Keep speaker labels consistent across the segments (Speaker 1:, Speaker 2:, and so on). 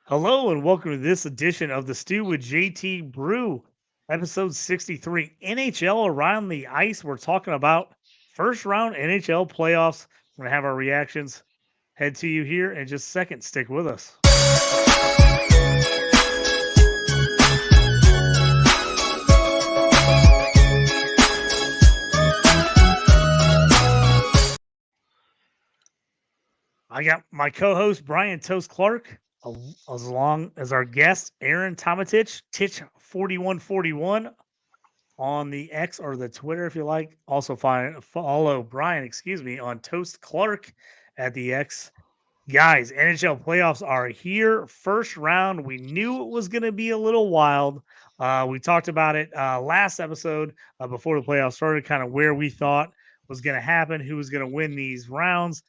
Speaker 1: Hello and welcome to this edition of the Stew with JT Brew, episode 63, NHL Around the Ice. We're talking about first round NHL playoffs. We're going to have our reactions head to you here in just a second. Stick with us. I got my co-host Bryan Toast Clark, as long as our guest Aaron Tometich, Titch 4141 on the X or the Twitter if you like. Also follow Bryan, on Toast Clark at the X. Guys, NHL playoffs are here. First round. We knew it was going to be a little wild. We talked about it last episode before the playoffs started, kind of where we thought was going to happen, who was going to win these rounds.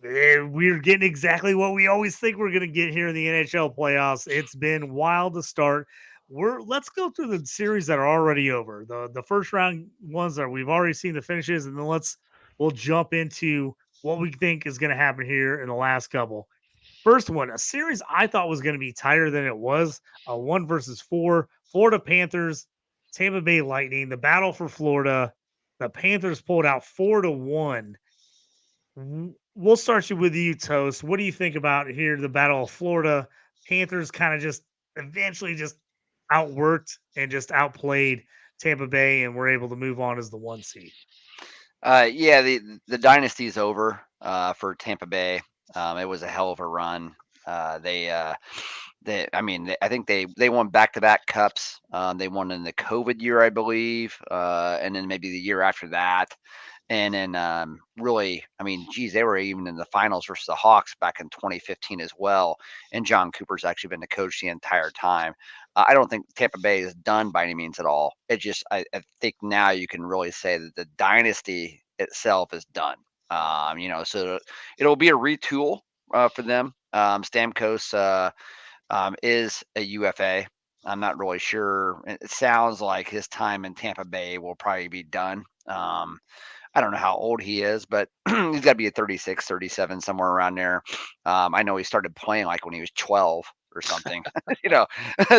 Speaker 1: We're getting exactly what we always think we're going to get here in the NHL playoffs. It's been wild to start. Let's go through the series that are already over. The first round ones that we've already seen the finishes, and then we'll jump into what we think is going to happen here in the last couple. First one, a series I thought was going to be tighter than it was. A 1 versus 4, Florida Panthers, Tampa Bay Lightning, the battle for Florida. The Panthers pulled out 4-1. We'll start you with you, Toast. What do you think about here the Battle of Florida? Panthers kind of just eventually just outworked and just outplayed Tampa Bay, and were able to move on as the 1 seed.
Speaker 2: Yeah, the dynasty is over for Tampa Bay. It was a hell of a run. I think they won back-to-back cups. They won in the COVID year, I believe, and then maybe the year after that. And then really, I mean, geez, they were even in the finals versus the Hawks back in 2015 as well. And John Cooper's actually been the coach the entire time. I don't think Tampa Bay is done by any means at all. I think now you can really say that the dynasty itself is done. So it'll be a retool for them. Stamkos is a UFA. I'm not really sure. It sounds like his time in Tampa Bay will probably be done. I don't know how old he is, but he's got to be a 36, 37, somewhere around there. I know he started playing like when he was 12 or something, you know.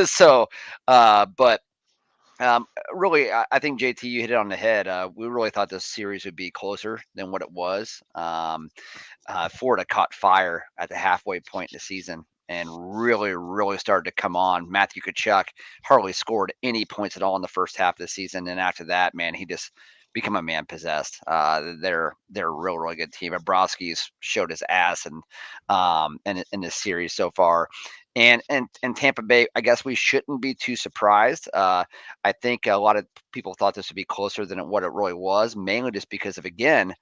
Speaker 2: so, but really, I think JT, you hit it on the head. We really thought this series would be closer than what it was. Florida caught fire at the halfway point in the season and really, really started to come on. Matthew Tkachuk hardly scored any points at all in the first half of the season, and after that, man, he just become a man possessed. They're a real, really good team. Bobrovsky's showed his ass in this series so far. And Tampa Bay, I guess we shouldn't be too surprised. I think a lot of people thought this would be closer than what it really was, mainly just because of, again,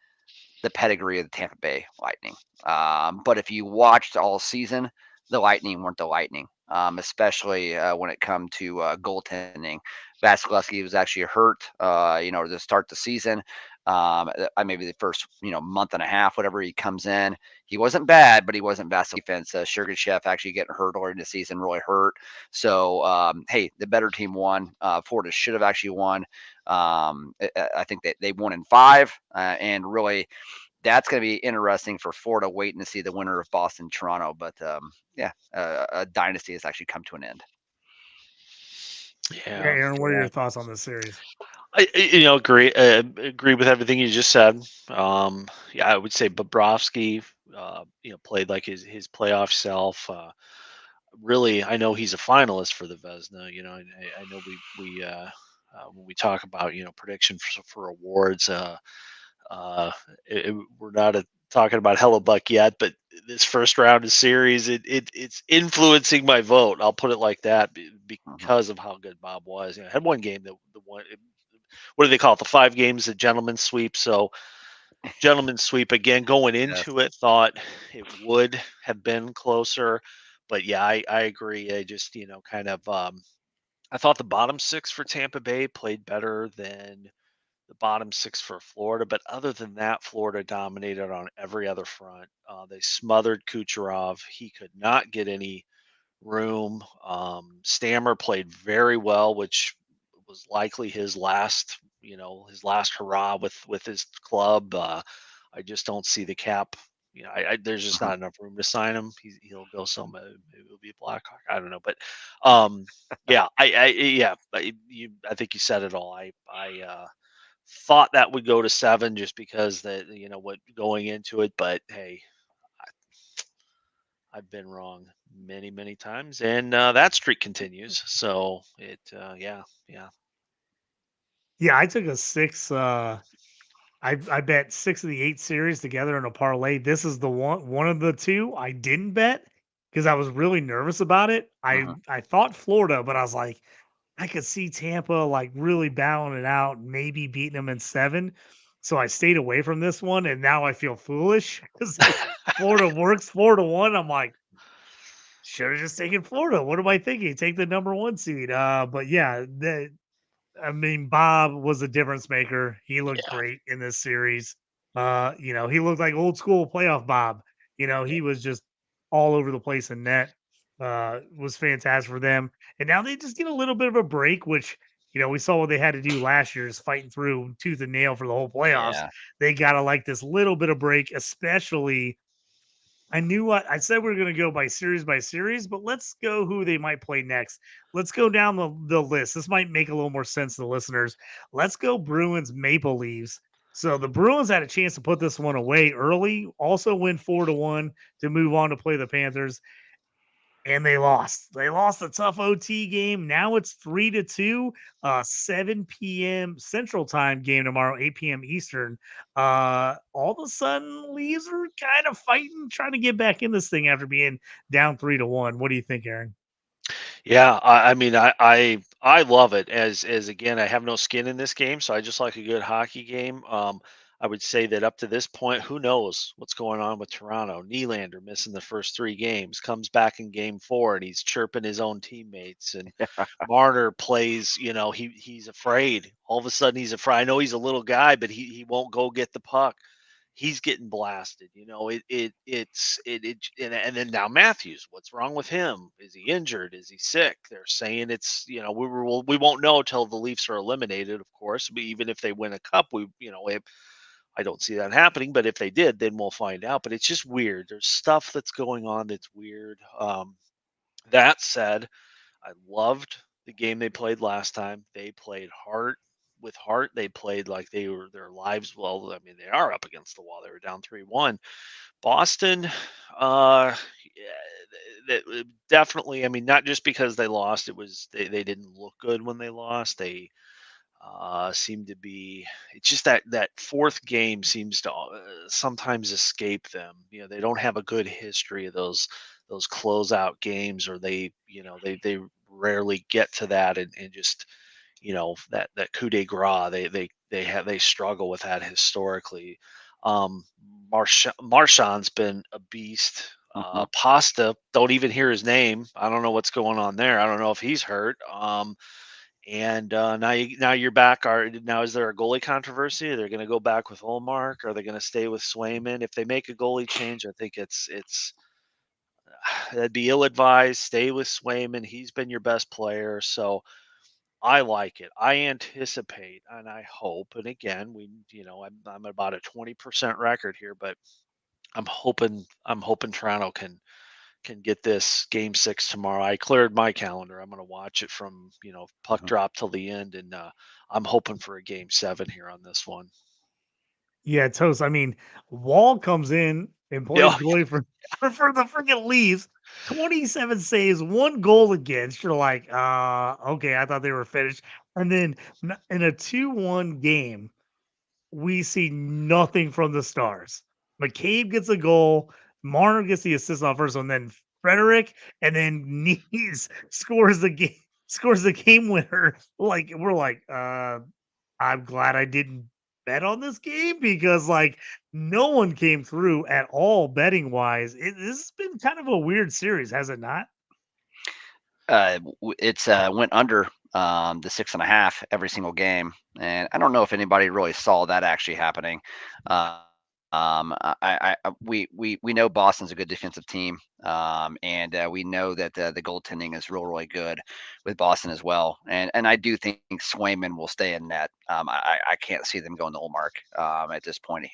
Speaker 2: the pedigree of the Tampa Bay Lightning. But if you watched all season, the Lightning weren't the Lightning, especially when it come to goaltending. Vasilevsky was actually hurt, to start the season. Maybe the first, month and a half, whatever he comes in, he wasn't bad, but he wasn't best defense. Sergachev actually getting hurt early in the season really hurt. So, hey, the better team won. Florida should have actually won. I think they won in five, and really that's going to be interesting for Florida waiting to see the winner of Boston Toronto. But a dynasty has actually come to an end.
Speaker 1: Yeah,
Speaker 3: Yeah,
Speaker 1: Aaron, what are your thoughts on this series?
Speaker 3: agree with everything you just said. Yeah, I would say Bobrovsky, played like his playoff self. Really, I know he's a finalist for the Vesna. I know when we talk about prediction for awards, we're not talking about Hellebuck yet, but this first round of series, it's influencing my vote. I'll put it like that
Speaker 2: Mm-hmm.
Speaker 3: because of how good Bob was. I had one game that the one. What do they call it? The 5 games, the gentleman's sweep. So gentleman's sweep again. Going
Speaker 2: Yes.
Speaker 3: into it, thought it would have been closer, but yeah, I agree. I just kind of I thought the bottom six for Tampa Bay played better than the bottom six for Florida. But other than that, Florida dominated on every other front. They smothered Kucherov. He could not get any room. Stammer played very well, which was likely his last hurrah with his club. I just don't see the cap there's just
Speaker 2: Mhm.
Speaker 3: not enough room to sign him. He'll go somewhere. Maybe it'll be a Blackhawk. I don't know, but yeah, I think you said it all. I thought that would go to 7 just because what going into it, but hey, I've been wrong many, many times, and that streak continues. So yeah, yeah,
Speaker 1: Yeah, I took a 6, I bet 6 of the 8 series together in a parlay. This is the one of the 2 I didn't bet because I was really nervous about it.
Speaker 2: Mhm.
Speaker 1: I thought Florida, but I was like, I could see Tampa, like, really battling it out, maybe beating them in 7. So I stayed away from this one, and now I feel foolish because Florida works 4 to 1. I'm like, "Should have just taken Florida. What am I thinking? Take the number 1 seed." But yeah, I mean, Bob was a difference maker. He looked
Speaker 3: yeah,
Speaker 1: great in this series. He looked like old school playoff Bob.
Speaker 3: yeah.
Speaker 1: He was just all over the place in net. Was fantastic for them. And now they just get a little bit of a break, which, we saw what they had to do last year is fighting through tooth and nail for the whole playoffs.
Speaker 2: Yeah.
Speaker 1: They got to like this little bit of break, especially I knew what I said we were going to go by series, but let's go who they might play next. Let's go down the list. This might make a little more sense to the listeners. Let's go Bruins Maple Leafs. So the Bruins had a chance to put this one away early, also win 4 to 1 to move on to play the Panthers, and they lost. They lost a tough OT game. Now it's 3 to 2, 7 p.m. Central Time game tomorrow, 8 p.m. Eastern. All of a sudden, Leaves are kind of fighting, trying to get back in this thing after being down 3 to 1. What do you think, Aaron?
Speaker 3: Yeah, I mean, I love it as again, I have no skin in this game, so I just like a good hockey game. I would say that up to this point, who knows what's going on with Toronto? Nylander missing the first 3 games, comes back in game 4, and he's chirping his own teammates. And Marner plays, he's afraid. All of a sudden, he's afraid. I know he's a little guy, but he won't go get the puck. He's getting blasted. And then now Matthews, what's wrong with him? Is he injured? Is he sick? They're saying it's we won't know till the Leafs are eliminated, of course. But even if they win a cup, I don't see that happening. But if they did, then we'll find out. But it's just weird. There's stuff that's going on that's weird. That said, I loved the game they played last time. They played heart with heart. They played like they were their lives. Well, I mean, they are up against the wall. They were down 3-1. Boston, definitely. I mean, not just because they lost. It was they didn't look good when they lost. They seem to be. It's just that fourth game seems to sometimes escape them. They don't have a good history of those closeout games, or they rarely get to that, and just that coup de grace. They struggle with that historically. Um, Marchand's been a beast.
Speaker 2: Mhm.
Speaker 3: Pasta, don't even hear his name. I don't know what's going on there. I don't know if he's hurt. And now you're back. Now is there a goalie controversy? Are they going to go back with Olmark? Are they going to stay with Swayman? If they make a goalie change, I think it's that'd be ill advised. Stay with Swayman. He's been your best player, so I like it. I anticipate and I hope. And again, I'm about a 20% record here, but I'm hoping Toronto can get this game 6 tomorrow. I cleared my calendar. I'm going to watch it from, puck
Speaker 2: Mhm.
Speaker 3: drop till the end. And I'm hoping for a game 7 here on this one.
Speaker 1: Yeah, toast. I mean, Wall comes in and plays
Speaker 3: Yeah.
Speaker 1: goalie for the freaking Leafs. 27 saves, 1 goal against. You're like, okay, I thought they were finished. And then in a 2-1 game, we see nothing from the Stars. McCabe gets a goal. Marner gets the assist on first one. Then Frederick, and then Nees scores the game winner. Like we're like, I'm glad I didn't bet on this game because like no one came through at all betting wise. This has been kind of a weird series, has it not?
Speaker 2: It's went under the 6.5 every single game, and I don't know if anybody really saw that actually happening. We know Boston's a good defensive team, and we know that the goaltending is really good with Boston as well. And I do think Swayman will stay in net. I can't see them going to Olmark at this point.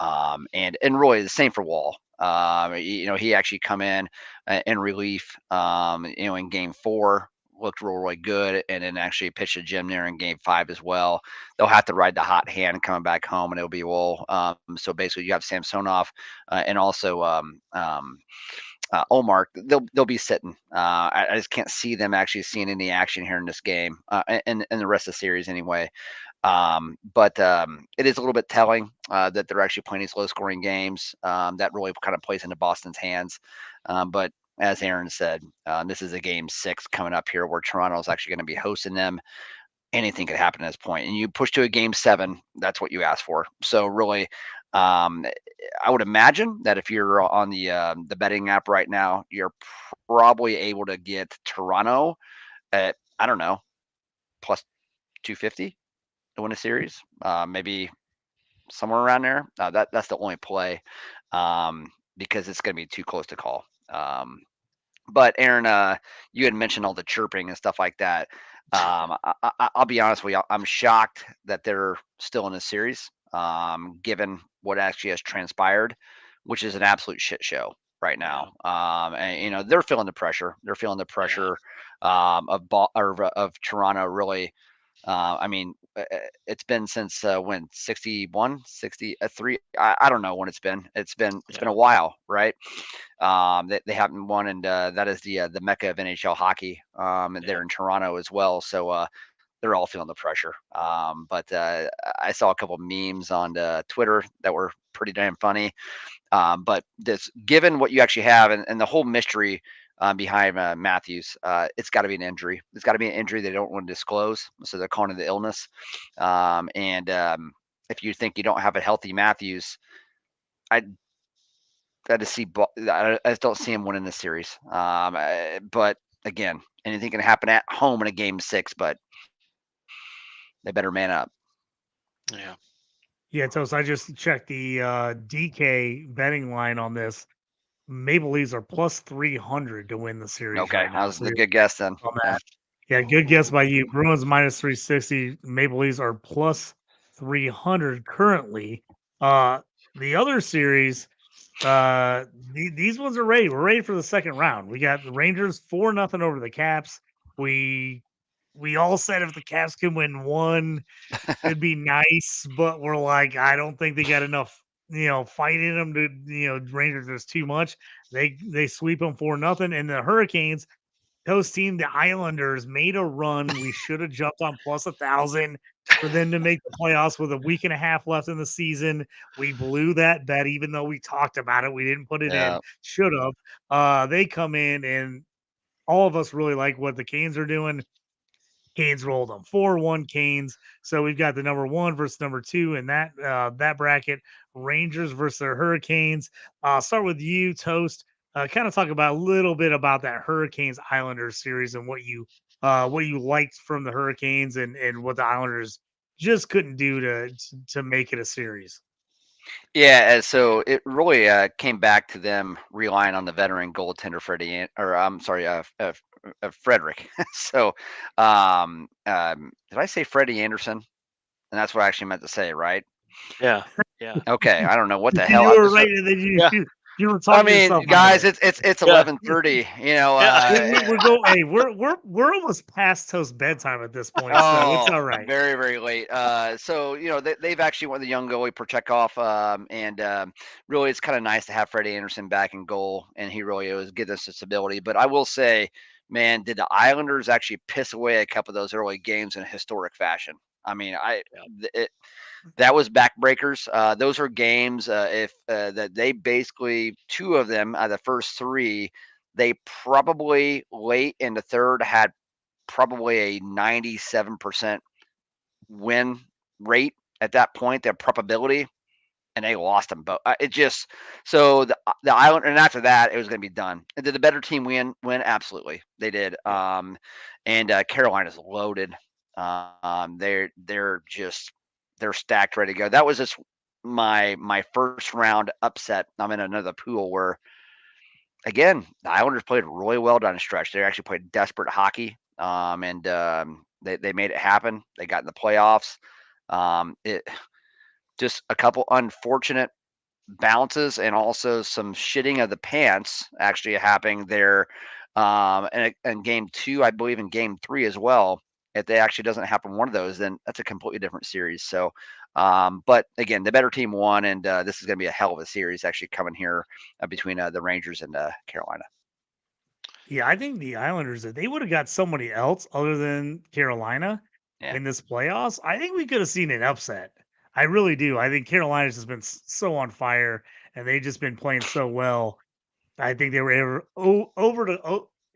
Speaker 2: And really the same for Wall. He actually come in relief, in game 4, looked really good, and then actually pitched a gem there in game 5 as well. They'll have to ride the hot hand coming back home, and it'll be Wall. So basically, you have Samsonov and also Omar. They'll be sitting. I just can't see them actually seeing any action here in this game, and the rest of the series anyway. But it is a little bit telling that they're actually playing these low-scoring games. That really kind of plays into Boston's hands. But as Aaron said, this is a game 6 coming up here where Toronto is actually going to be hosting them. Anything could happen at this point, and you push to a game 7. That's what you ask for. So really, I would imagine that if you're on the betting app right now, you're probably able to get Toronto at, I don't know, plus 250 to win a series, maybe somewhere around there. That's the only play, because it's going to be too close to call. But Aaron, you had mentioned all the chirping and stuff like that. I'll be honest with you. I'm shocked that they're still in a series, given what actually has transpired, which is an absolute shit show right now. And they're feeling the pressure. They're feeling the pressure of Toronto. Really, it's been since when 61, 63. I don't know when it's been. It's been a while, right? They haven't won, and that is the mecca of NHL hockey. They're in Toronto as well, so they're all feeling the pressure. But I saw a couple memes on Twitter that were pretty damn funny. But given what you actually have, and the whole mystery behind Matthews, it's got to be an injury. It's got to be an injury they don't want to disclose, so they're calling it the illness. And if you think you don't have a healthy Matthews, I just don't see him winning this series. But again, anything can happen at home in a game 6, but they better man up.
Speaker 3: Yeah.
Speaker 1: Yeah, Toast. I just checked the DK betting line on this. Maple Leafs are plus 300 to win the series
Speaker 2: Okay,
Speaker 1: right now.
Speaker 2: that was a good guess then.
Speaker 1: On that. Yeah, good guess by you. Bruins minus 360. Maple Leafs are plus 300 currently. The other series, these ones are ready. We're ready for the second round. We got the Rangers 4-0 over the Caps. We all said if the Caps can win one, it'd be nice, but we're like, I don't think they got enough, fight in them to, Rangers is too much. They sweep them 4-0, and the Hurricanes host team, the Islanders, made a run. We should have jumped on plus 1,000 for them to make the playoffs with a week and a half left in the season. We blew that bet, even though we talked about it. We didn't put it in. Should have. They come in, and all of us really like what the Canes are doing. Canes rolled them 4-1 Canes. So we've got the number 1 versus number 2 in that bracket. Rangers versus their Hurricanes. Start with you, Toast. Kind of talk about a little bit about that Hurricanes Islanders series and what you liked from the Hurricanes and what the Islanders just couldn't do to make it a series.
Speaker 2: Yeah, so it really came back to them relying on the veteran goaltender Frederick. So, did I say Freddie Anderson? And that's what I actually meant to say, right?
Speaker 3: Yeah.
Speaker 2: Okay, I don't know what the hell.
Speaker 1: You were right, and then you were talking.
Speaker 2: I mean,
Speaker 1: yourself
Speaker 2: guys, it's 11:30.
Speaker 1: We're almost past Toast bedtime at this point, so it's all right.
Speaker 2: Very, very late. So they've actually won the young goalie Prochekov, and really it's kind of nice to have Freddie Anderson back in goal, and he really was giving us stability. But I will say, man, did the Islanders actually piss away a couple of those early games in a historic fashion? I mean, that was backbreakers. Those are games that they basically, 2 of them out of the first 3, they probably late in the third had probably a 97% win rate at that point, their probability, and they lost them both. So the Island, and after that it was going to be done. And did the better team win? Absolutely, they did. And Carolina's loaded. They're stacked, ready to go. That was just my first round upset. I'm in another pool where, again, the Islanders played really well down the stretch. They actually played desperate hockey, and they made it happen. They got in the playoffs. It just a couple unfortunate bounces and also some shitting of the pants actually happening there. And game 2, I believe in game 3 as well. If they actually doesn't happen one of those, then that's a completely different series. So, but again, the better team won, and this is going to be a hell of a series actually coming here between the Rangers and Carolina.
Speaker 1: Yeah, I think the Islanders, if they would have got somebody else other than Carolina
Speaker 2: Yeah.
Speaker 1: in this playoffs, I think we could have seen an upset. I really do. I think Carolina's just been so on fire, and they've just been playing so well. I think they were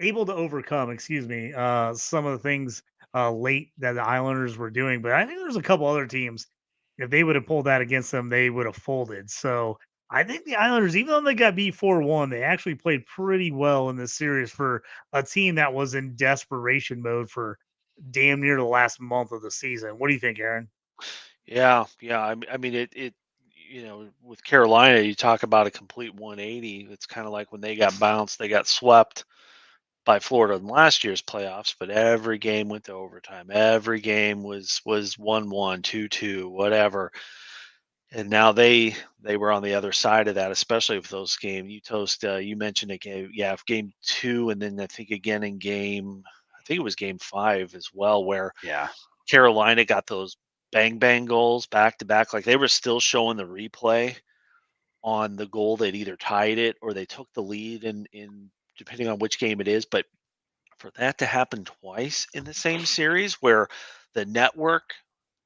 Speaker 1: able to overcome, excuse me, some of the things late that the Islanders were doing. But I think there's a couple other teams. If they would have pulled that against them, they would have folded. So I think the Islanders, even though they got beat 4-1, they actually played pretty well in this series for a team that was in desperation mode for damn near the last month of the season. What do you think, Aaron?
Speaker 3: Yeah, yeah. I mean, with Carolina, you talk about a complete 180. It's kind of like when they got bounced, they got swept by Florida in last year's playoffs, but every game went to overtime. Every game was 1-1, 2-2, whatever. And now they were on the other side of that, especially with those games. You mentioned it, game 2, and then I think again in I think it was game 5 as well, where
Speaker 2: Yeah.
Speaker 3: Carolina got those bang bang goals back to back. Like they were still showing the replay on the goal that either tied it or they took the lead in depending on which game it is. But for that to happen twice in the same series where the network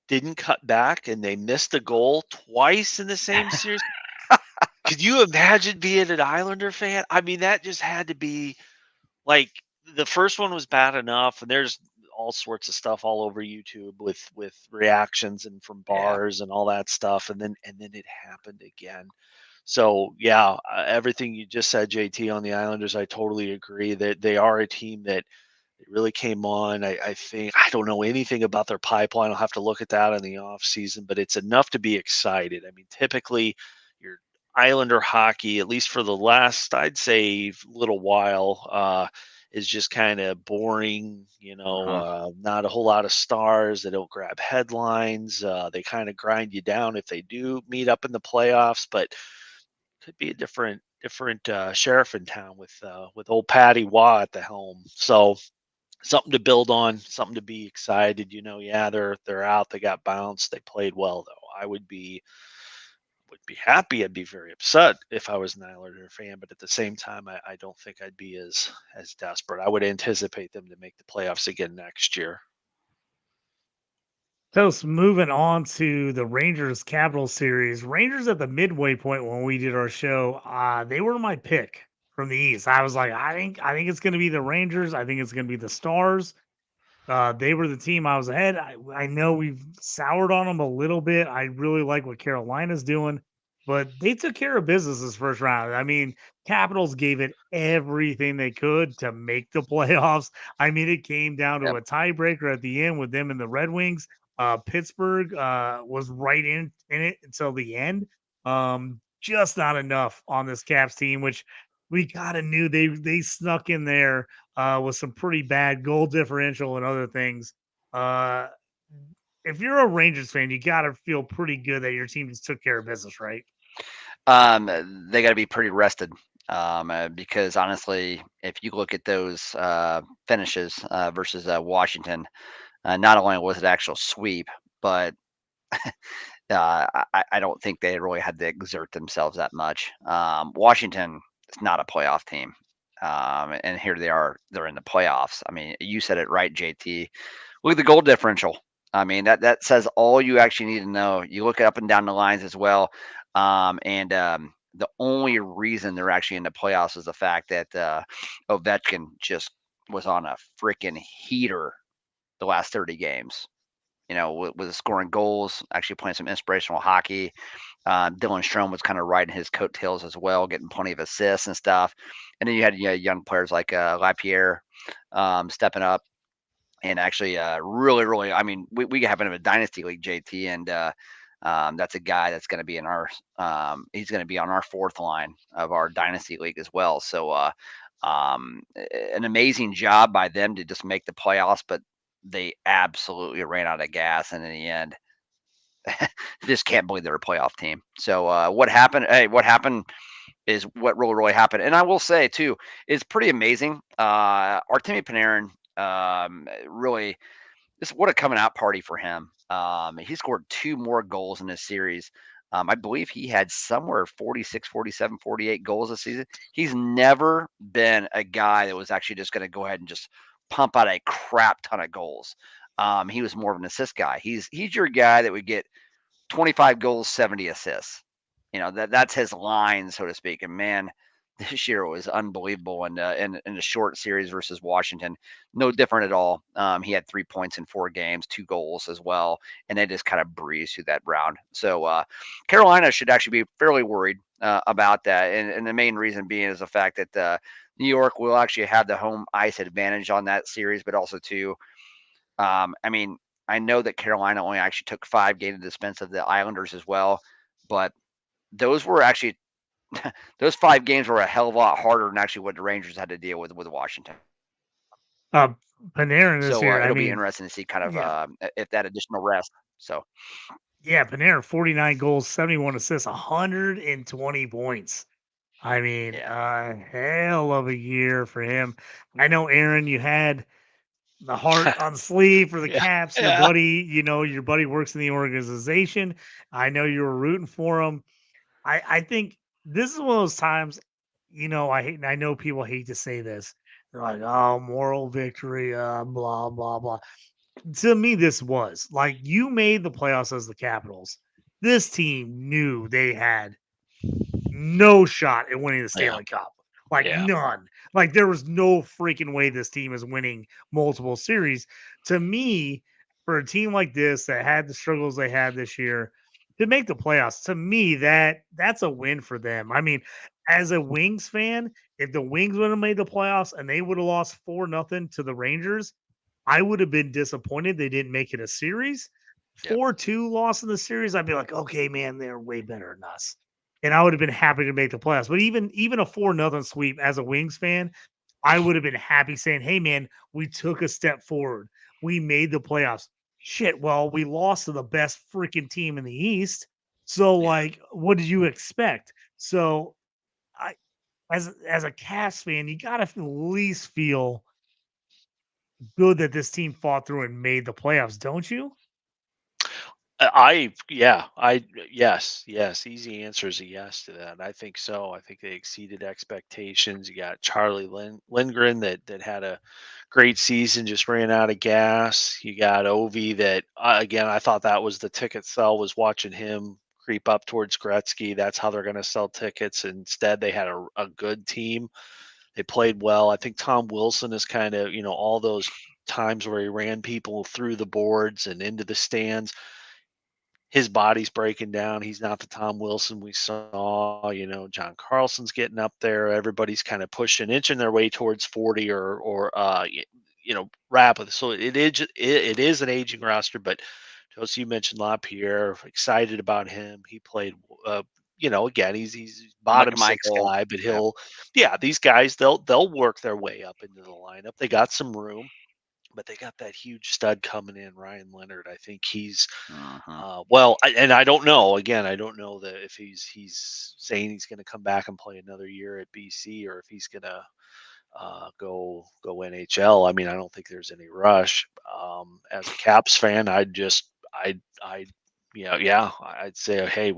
Speaker 3: didn't cut back and they missed a goal twice in the same series. Could you imagine being an Islander fan? I mean, that just had to be like the first one was bad enough, and there's all sorts of stuff all over YouTube with reactions and from
Speaker 2: Yeah.
Speaker 3: bars and all that stuff, and then it happened again. So yeah, everything you just said, JT, on the Islanders, I totally agree that they are a team that it really came on. I think I don't know anything about their pipeline. I'll have to look at that in the off season, but it's enough to be excited. I mean, typically your Islander hockey, at least for the last, I'd say, little while, is just kind of boring.
Speaker 2: Uh-huh.
Speaker 3: Not a whole lot of stars. They don't grab headlines. They kind of grind you down if they do meet up in the playoffs, but could be a different sheriff in town with old Patty Waugh at the helm. So something to build on, something to be excited. Yeah, they're out. They got bounced. They played well though. I would be happy. I'd be very upset if I was an Islander fan, but at the same time, I don't think I'd be as desperate. I would anticipate them to make the playoffs again next year.
Speaker 1: So moving on to the Rangers Capital series. Rangers at the midway point when we did our show, they were my pick from the East. I was like, I think it's going to be the Rangers. I think it's going to be the Stars. They were the team I was ahead. I know we've soured on them a little bit. I really like what Carolina's doing, but they took care of business this first round. I mean, Capitals gave it everything they could to make the playoffs. I mean, it came down to
Speaker 2: Yep.
Speaker 1: a tiebreaker at the end with them and the Red Wings. Pittsburgh was right in it until the end. Just not enough on this Caps team, which we kind of knew they snuck in there with some pretty bad goal differential and other things. Uh, if you're a Rangers fan, you got to feel pretty good that your team just took care of business, right?
Speaker 2: They got to be pretty rested. Because honestly, if you look at those finishes versus Washington, not only was it actual sweep, but I don't think they really had to exert themselves that much. Washington is not a playoff team. And here they are, they're in the playoffs. I mean, you said it right, JT. Look at the goal differential. I mean, that says all you actually need to know. You look up and down the lines as well. And the only reason they're actually in the playoffs is the fact that Ovechkin just was on a freaking heater the last 30 games. With scoring goals, actually playing some inspirational hockey. Dylan Strome was kind of riding his coattails as well, getting plenty of assists and stuff. And then you had young players like Lapierre stepping up and actually really, really. I mean, we have him in a dynasty league, JT, and that's a guy that's going to be in our. He's going to be on our fourth line of our dynasty league as well. So an amazing job by them to just make the playoffs, but they absolutely ran out of gas, and in the end, just can't believe they're a playoff team. So what happened? Hey, what happened is what really happened. And I will say too, it's pretty amazing. Artemi Panarin, really, what a coming out party for him. He scored 2 more goals in this series. I believe he had somewhere 46, 47, 48 goals this season. He's never been a guy that was actually just going to go ahead and just pump out a crap ton of goals. He was more of an assist guy. He's your guy that would get 25 goals, 70 assists. That's his line, so to speak. And man, this year was unbelievable in a short series versus Washington. No different at all. He had 3 points in 4 games, 2 goals as well, and they just kind of breezed through that round. So Carolina should actually be fairly worried about that, and the main reason being is the fact that New York will actually have the home ice advantage on that series, but also too, I mean, I know that Carolina only actually took 5 games at the expense of the Islanders as well, but those were actually those 5 games were a hell of a lot harder than actually what the Rangers had to deal with Washington.
Speaker 1: Panarin this
Speaker 2: So
Speaker 1: year, I
Speaker 2: it'll be
Speaker 1: mean,
Speaker 2: interesting to see kind of
Speaker 1: yeah,
Speaker 2: if that additional rest. So
Speaker 1: yeah, Panarin, 49 goals, 71 assists, 120 points. I mean,
Speaker 2: yeah,
Speaker 1: hell of a year for him. I know, Aaron, you had the heart on sleeve for the
Speaker 3: Yeah.
Speaker 1: Caps. Your
Speaker 3: Yeah.
Speaker 1: buddy, your buddy works in the organization. I know you were rooting for him. I think this is one of those times, I know people hate to say this. They're like, oh, moral victory, blah, blah, blah. To me, this was like you made the playoffs as the Capitals. This team knew they had no shot at winning the
Speaker 3: Yeah.
Speaker 1: Stanley Cup. Like
Speaker 3: Yeah.
Speaker 1: none. Like there was no freaking way this team is winning multiple series. To me, for a team like this that had the struggles they had this year to make the playoffs, to me that's a win for them. I mean, as a Wings fan, if the Wings would have made the playoffs and they would have lost 4-0 to the Rangers, I would have been disappointed they didn't make it a series.
Speaker 2: yep,
Speaker 1: 4-2 loss in the series, I'd be like, okay, man, they're way better than us. And I would have been happy to make the playoffs. But even a 4-0 sweep as a Wings fan, I would have been happy saying, hey man, we took a step forward. We made the playoffs. Shit, well, we lost to the best freaking team in the East. So,
Speaker 2: yeah.
Speaker 1: like, what did you expect? So I as a Cavs fan, you gotta at least feel good that this team fought through and made the playoffs, don't you?
Speaker 3: Yes. Easy answer is a yes to that. I think so. I think they exceeded expectations. You got Charlie Lindgren that had a great season, just ran out of gas. You got Ovi that again, I thought that was the ticket sell, was watching him creep up towards Gretzky. That's how they're going to sell tickets. Instead, they had a good team. They played well. I think Tom Wilson is kind of, all those times where he ran people through the boards and into the stands, his body's breaking down. He's not the Tom Wilson we saw. John Carlson's getting up there. Everybody's kind of pushing, inching their way towards 40 or rapid. So it is an aging roster. But Josie, you mentioned LaPierre. Excited about him. He played. Again, he's bottom six
Speaker 2: Michael.
Speaker 3: guy, but
Speaker 2: Yep.
Speaker 3: these guys they'll work their way up into the lineup. They got some room, but they got that huge stud coming in, Ryan Leonard. I think he's
Speaker 2: Hmm.
Speaker 3: and I don't know. Again, I don't know that if he's saying he's going to come back and play another year at BC or if he's going to go NHL. I mean, I don't think there's any rush. As a Caps fan, I I'd say, hey,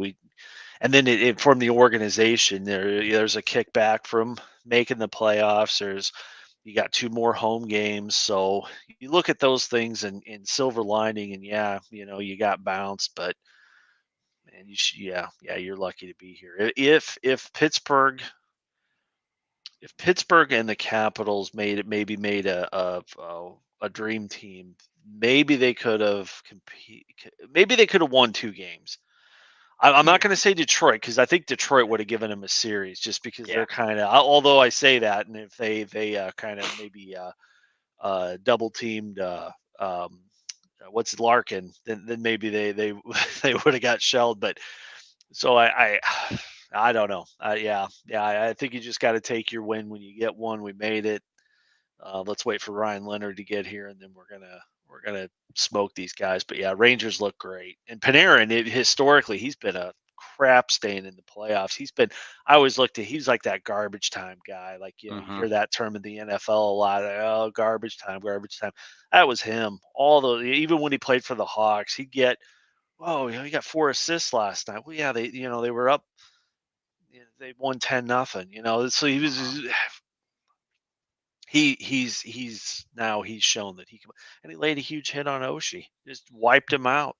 Speaker 3: and then from the organization, there's a kickback from making the playoffs. You got 2 more home games, so you look at those things in silver lining, and you got bounced, but man, you're lucky to be here. If Pittsburgh and the Capitals made a dream team, maybe they could have maybe they could have won 2 games. I'm not
Speaker 1: Yeah.
Speaker 3: going to say Detroit because I think Detroit would have given them a series just because
Speaker 2: Yeah.
Speaker 3: they're kind of. Although I say that, and if they kind of maybe double teamed what's Larkin, then maybe they they would have got shelled. But so I don't know. Yeah, I think you just got to take your win when you get one. We made it. Let's wait for Ryan Leonard to get here, and then we're gonna smoke these guys. But yeah, Rangers look great, and Panarin, historically, he's been a crap stain in the playoffs. I always looked at, he's like that garbage time guy. Like, you hear that term in the NFL a lot. Oh, garbage time, garbage time. That was him. Even when he played for the Hawks, he'd get, oh, he got 4 assists last night. Well, yeah, they were up. They won 10-0. So he was. He's now shown that he can, and he laid a huge hit on Oshie, just wiped him out.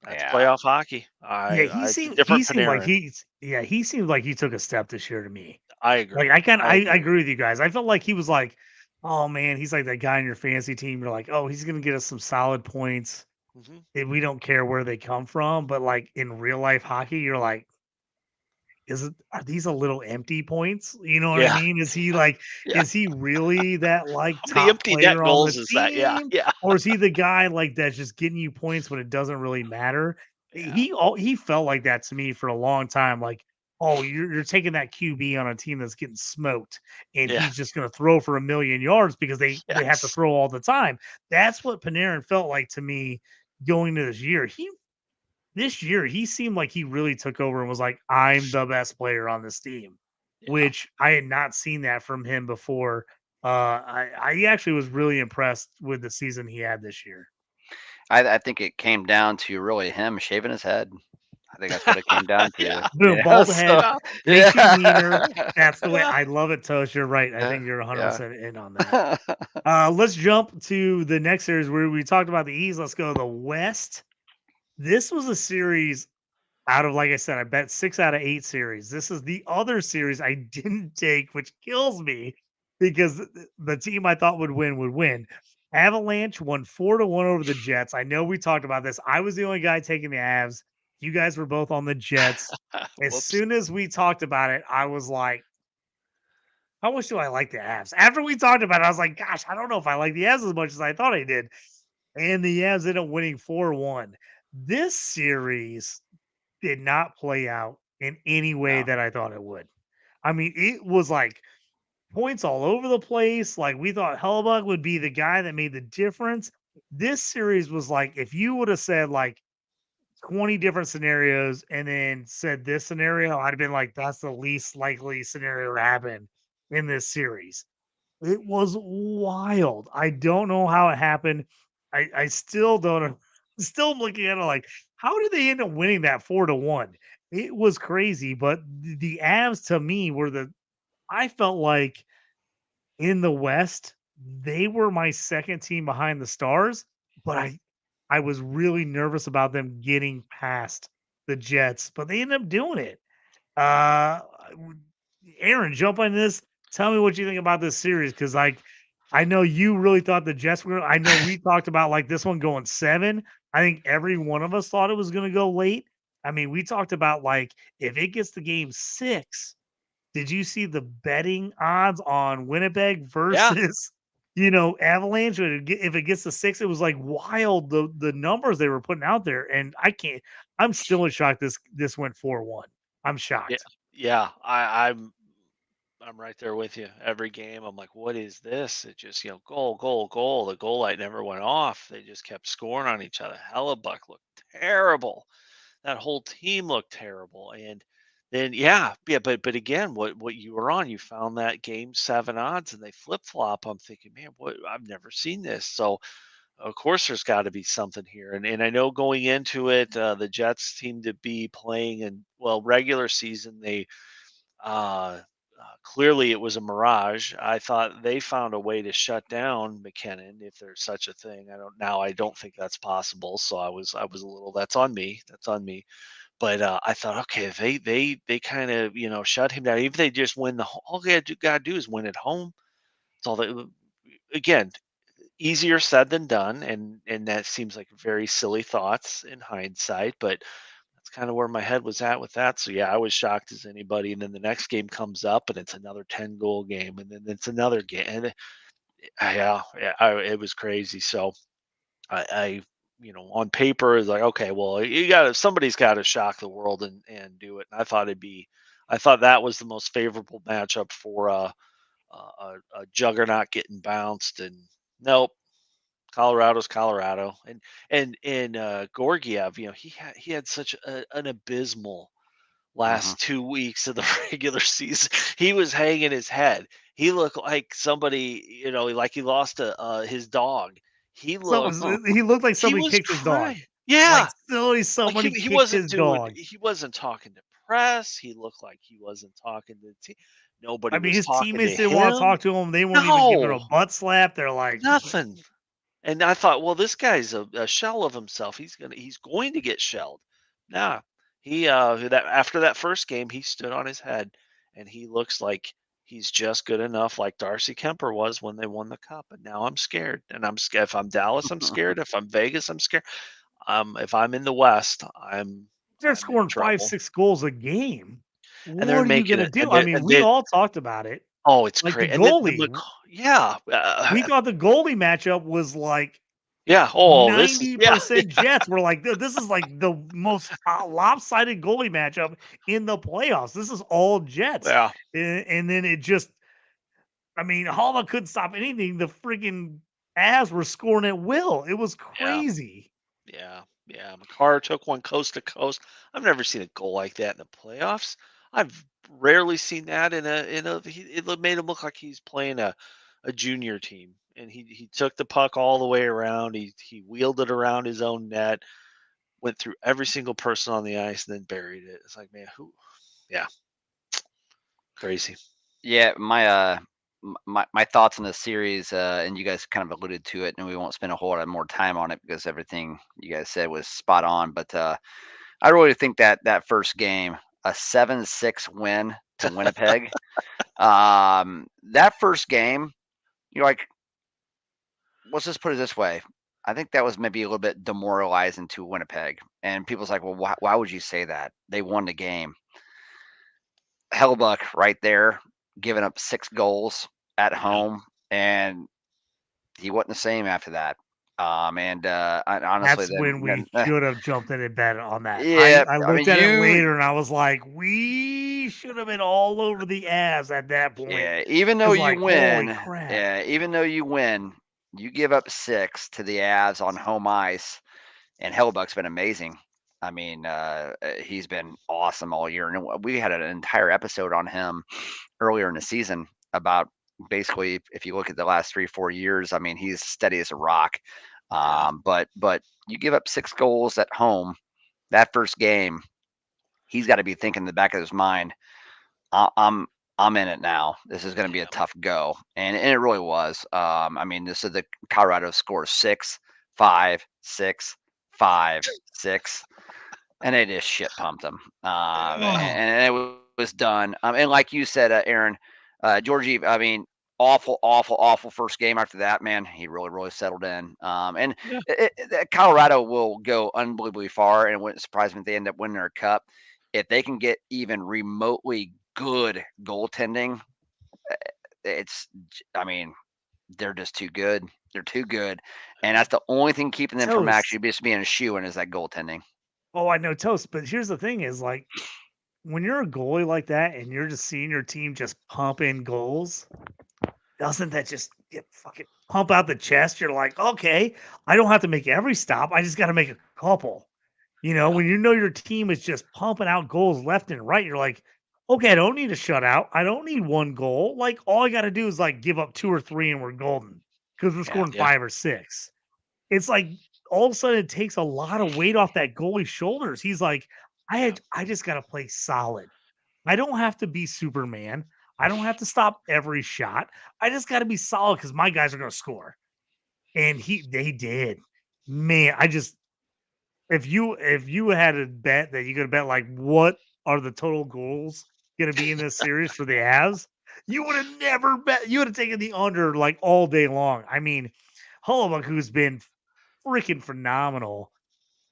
Speaker 3: That's
Speaker 2: Yeah.
Speaker 3: playoff hockey.
Speaker 1: Yeah,
Speaker 3: It's a
Speaker 1: he
Speaker 3: different
Speaker 1: seemed like
Speaker 3: Panarin.
Speaker 1: he seemed like he took a step this year to me.
Speaker 3: I
Speaker 1: Like,
Speaker 3: agree.
Speaker 1: I agree with you guys. I felt like he was like, oh man, he's like that guy in your fantasy team. You're like, oh, he's gonna get us some solid points.
Speaker 3: Mhm.
Speaker 1: And we don't care where they come from. But like in real life hockey, you're like, are these a little empty points? You know what I
Speaker 3: Yeah,
Speaker 1: mean? Is he really that like
Speaker 3: how many
Speaker 1: top
Speaker 3: empty net
Speaker 1: player on the
Speaker 3: goals is that? Yeah,
Speaker 1: team?
Speaker 3: yeah,
Speaker 1: Or is he the guy like that's just getting you points when it doesn't really matter?
Speaker 3: yeah,
Speaker 1: He felt like that to me for a long time. Like, oh, you're taking that QB on a team that's getting smoked, and
Speaker 3: yeah.
Speaker 1: he's just gonna throw for 1,000,000 yards because they have to
Speaker 3: Yes,
Speaker 1: throw all the time. That's what Panarin felt like to me going into this year, he seemed like he really took over and was like, "I'm the best player on this team,"
Speaker 3: yeah.
Speaker 1: which I had not seen that from him before. I actually was really impressed with the season he had this year.
Speaker 2: I think it came down to really him shaving his head. I think that's what it came down to.
Speaker 3: Yeah,
Speaker 1: Boom,
Speaker 2: Yeah.
Speaker 1: bald
Speaker 2: So
Speaker 1: head,
Speaker 3: yeah,
Speaker 1: makes you leaner.
Speaker 2: yeah.
Speaker 1: That's the way I love it, Toast. You're right. I
Speaker 2: Yeah.
Speaker 1: think you're
Speaker 2: Yeah.
Speaker 1: 100% in on that. Let's jump to the next series where we talked about the East. Let's go to the West. This was a series out of, like I said, I bet 6 out of 8 series. This is the other series I didn't take, which kills me because the team I thought would win would win. Avalanche won 4-1 over the Jets. I know we talked about this. I was the only guy taking the Avs. You guys were both on the Jets. As
Speaker 3: Whoops.
Speaker 1: soon as we talked about it, I was like, how much do I like the Avs? After we talked about it, I was like, gosh, I don't know if I like the Avs as much as I thought I did. And the Avs ended up winning 4-1. This series did not play out in any way
Speaker 2: No.
Speaker 1: that I thought it would. I mean, it was like points all over the place. Like we thought Hellebuck would be the guy that made the difference. This series was like if you would have said like 20 different scenarios and then said this scenario, I'd have been like, that's the least likely scenario to happen in this series. It was wild. I don't know how it happened. I still don't know. Still looking at it like, how did they end up winning that 4-1? It was crazy, but the Avs to me were I felt like in the West, they were my second team behind the Stars, but I was really nervous about them getting past the Jets, but they ended up doing it. Uh, Aaron, jump on this. Tell me what you think about this series because, like, I know you really thought the Jets were. I know we talked about like this one going 7. I think every one of us thought it was going to go late. I mean, we talked about like if it gets to game 6, did you see the betting odds on Winnipeg
Speaker 3: Yeah,
Speaker 1: versus Avalanche? If it gets to 6, it was like wild the numbers they were putting out there, and I can't. I'm still in shock. This went 4-1. I'm
Speaker 3: yeah,
Speaker 1: shocked.
Speaker 3: yeah. I'm right there with you. Every game, I'm like, what is this? It just, goal, goal, goal. The goal light never went off. They just kept scoring on each other. Hellebuck looked terrible. That whole team looked terrible. And then, yeah, but again, what you were on, you found that game 7 odds, and they flip flop. I'm thinking, man, what? I've never seen this. So of course, there's got to be something here. And I know going into it, the Jets seemed to be playing in, well, regular season. They clearly it was a mirage. I thought they found a way to shut down McKinnon, if there's such a thing. I don't think that's possible. So I was a little, that's on me. That's on me. But I thought, okay, if they kind of shut him down. Even if they just win all they got to do is win at home. It's all they, again, easier said than done, and that seems like very silly thoughts in hindsight, but that's kind of where my head was at with that. So yeah, I was shocked as anybody. And then the next game comes up, and it's another 10-goal game, and then it's another game. And it was crazy. So I on paper is like, okay, well, somebody's got to shock the world and do it. And I thought that was the most favorable matchup a juggernaut getting bounced, and nope. Colorado's Colorado, and Gorgiev, he had such an abysmal
Speaker 2: Mhm.
Speaker 3: last 2 weeks of the regular season. He was hanging his head. He looked like somebody, like he lost his dog. He looked
Speaker 1: He looked like
Speaker 3: he
Speaker 1: somebody
Speaker 3: was
Speaker 1: kicked his dog.
Speaker 3: crying. Yeah,
Speaker 1: Silly
Speaker 3: like he
Speaker 1: somebody
Speaker 3: he
Speaker 1: kicked
Speaker 3: wasn't
Speaker 1: his
Speaker 3: doing
Speaker 1: dog.
Speaker 3: he wasn't talking to press. He looked like he wasn't talking to the team.
Speaker 1: I
Speaker 3: Nobody
Speaker 1: mean,
Speaker 3: was
Speaker 1: his
Speaker 3: talking to
Speaker 1: teammates didn't want to
Speaker 3: him.
Speaker 1: talk to him. They weren't even giving him
Speaker 3: No,
Speaker 1: a butt slap. They're like,
Speaker 3: nothing. And I thought, well, this guy's a shell of himself. He's going to get shelled. Nah, he that after that first game, he stood on his head, and he looks like he's just good enough, like Darcy Kemper was when they won the cup. And now I'm scared, and I'm scared. If I'm Dallas, I'm scared. If I'm Vegas, I'm scared. If I'm in the West,
Speaker 1: they're
Speaker 3: I'm in
Speaker 1: scoring five,
Speaker 3: trouble.
Speaker 1: 6 goals a game.
Speaker 3: And they're
Speaker 1: What are you
Speaker 3: making
Speaker 1: gonna
Speaker 3: it,
Speaker 1: do?
Speaker 3: and
Speaker 1: I mean, we all talked about it.
Speaker 3: oh, it's
Speaker 1: Like the
Speaker 3: crazy. And the
Speaker 1: goalie,
Speaker 3: yeah,
Speaker 1: we thought the goalie matchup was like
Speaker 3: yeah. Oh, this is yeah.
Speaker 1: 90% Jets. We're like, this is like the most lopsided goalie matchup in the playoffs. This is all Jets.
Speaker 3: Yeah.
Speaker 1: And then it just, I mean, Halla couldn't stop anything. The freaking Avs were scoring at will. It was
Speaker 3: Yeah.
Speaker 1: crazy.
Speaker 3: Yeah, yeah. McCarr took one coast to coast. I've never seen a goal like that in the playoffs. I've rarely seen that it made him look like he's playing a junior team. And he took the puck all the way around. He wheeled it around his own net, went through every single person on the ice, and then buried it. It's like, man, who? Yeah, crazy.
Speaker 2: Yeah, my thoughts on the series, and you guys kind of alluded to it, and we won't spend a whole lot more time on it because everything you guys said was spot on. But I really think that first game, a 7-6 win to Winnipeg, that first game, you're like, let's just put it this way. I think that was maybe a little bit demoralizing to Winnipeg. And people's like, well, why would you say that? They won the game. Hellbuck right there, giving up 6 goals at home, and he wasn't the same after that. Honestly,
Speaker 1: That's when we should have jumped in and bet on that.
Speaker 2: yeah,
Speaker 1: I
Speaker 2: I mean,
Speaker 1: looked at it later and I was like, we should have been all over the Avs at that point.
Speaker 2: yeah, even though
Speaker 1: It's
Speaker 2: you
Speaker 1: like, holy
Speaker 2: win,
Speaker 1: crap.
Speaker 2: yeah, even though you win, you give up 6 to the Avs on home ice, and Hellbuck's been amazing. I mean, he's been awesome all year, and we had an entire episode on him earlier in the season about basically if you look at the last 3-4 years, I mean, he's steady as a rock.
Speaker 3: Yeah.
Speaker 2: But you give up 6 goals at home that first game, he's got to be thinking in the back of his mind, I'm I'm in it now. This is going to be a
Speaker 3: Yeah.
Speaker 2: tough go, and it really was. I mean, this is the Colorado scores 6, 5, 6, 5, 6, and they just shit pumped them. And it was done. And like you said, Aaron, Georgie, I mean, awful, awful, awful first game after that, man. He really, really settled in.
Speaker 3: Yeah.
Speaker 2: Colorado will go unbelievably far, and it wouldn't surprise me if they end up winning their cup. If they can get even remotely good goaltending, I mean, they're just too good. They're too good. And that's the only thing keeping them from
Speaker 1: Toast.
Speaker 2: actually just being a shoe-in is that goaltending.
Speaker 1: Oh, I know toast. But here's the thing is like when you're a goalie like that and you're just seeing your team just pump in goals, doesn't that just get fucking pump out the chest? You're like, okay, I don't have to make every stop. I just got to make a couple.
Speaker 3: Yeah.
Speaker 1: When you know your team is just pumping out goals left and right, you're like, okay, I don't need a shutout. I don't need one goal. Like all I got to do is like give up 2 or 3 and we're golden because we're
Speaker 2: Yeah.
Speaker 1: scoring
Speaker 3: Yeah.
Speaker 1: 5 or 6. It's like all of a sudden it takes a lot of weight off that goalie's shoulders. He's like,
Speaker 3: Yeah.
Speaker 1: I just got to play solid. I don't have to be Superman. I don't have to stop every shot. I just got to be solid because my guys are going to score. And they did. Man, I just if you had a bet that you could bet like what are the total goals going to be in this series for the Avs, you would have never bet. You would have taken the under like all day long. I mean, Holloway, who's been freaking phenomenal.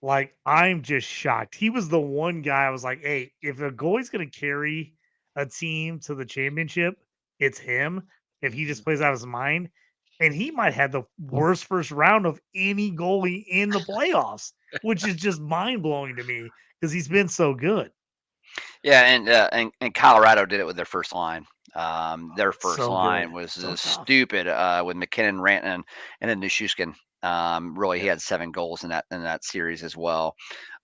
Speaker 1: Like, I'm just shocked. He was the one guy I was like, hey, if a goalie's going to carry a team to the championship, it's him. If he
Speaker 3: Mhm.
Speaker 1: just plays out his mind, and he might have the worst first round of any goalie in the playoffs, which is just mind blowing to me because he's been so good.
Speaker 2: Yeah, and Colorado did it with their first line. Their first
Speaker 1: So
Speaker 2: line
Speaker 1: good.
Speaker 2: was
Speaker 1: So tough.
Speaker 2: stupid with McKinnon, Rantanen, and then Nichushkin. Really, he had 7 goals in that series as well.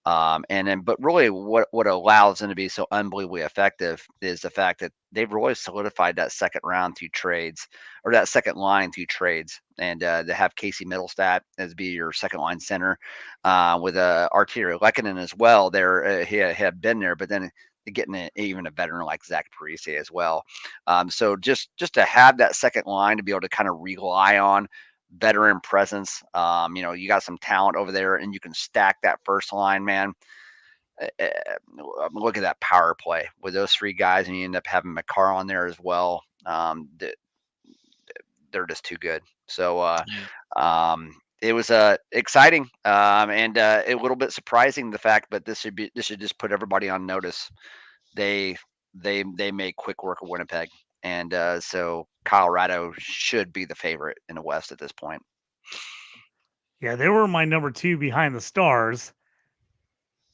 Speaker 2: But really, what allows them to be so unbelievably effective is the fact that they've really solidified that second round through trades, or that second line through trades, and to have Casey Middlestat as be your second line center, with Arturi Lehkonen as well. There, he had been there, but then getting even a veteran like Zach Parise as well. So just to have that second line to be able to kind of rely on, veteran presence. You got some talent over there, and you can stack that first line, man. Look at that power play with those 3 guys, and you end up having McCarr on there as well. They're just too good. So it was exciting, and a little bit surprising, the fact, but this should just put everybody on notice. They made quick work of Winnipeg, and so Colorado should be the favorite in the West at this point.
Speaker 1: Yeah, they were my number 2 behind the Stars,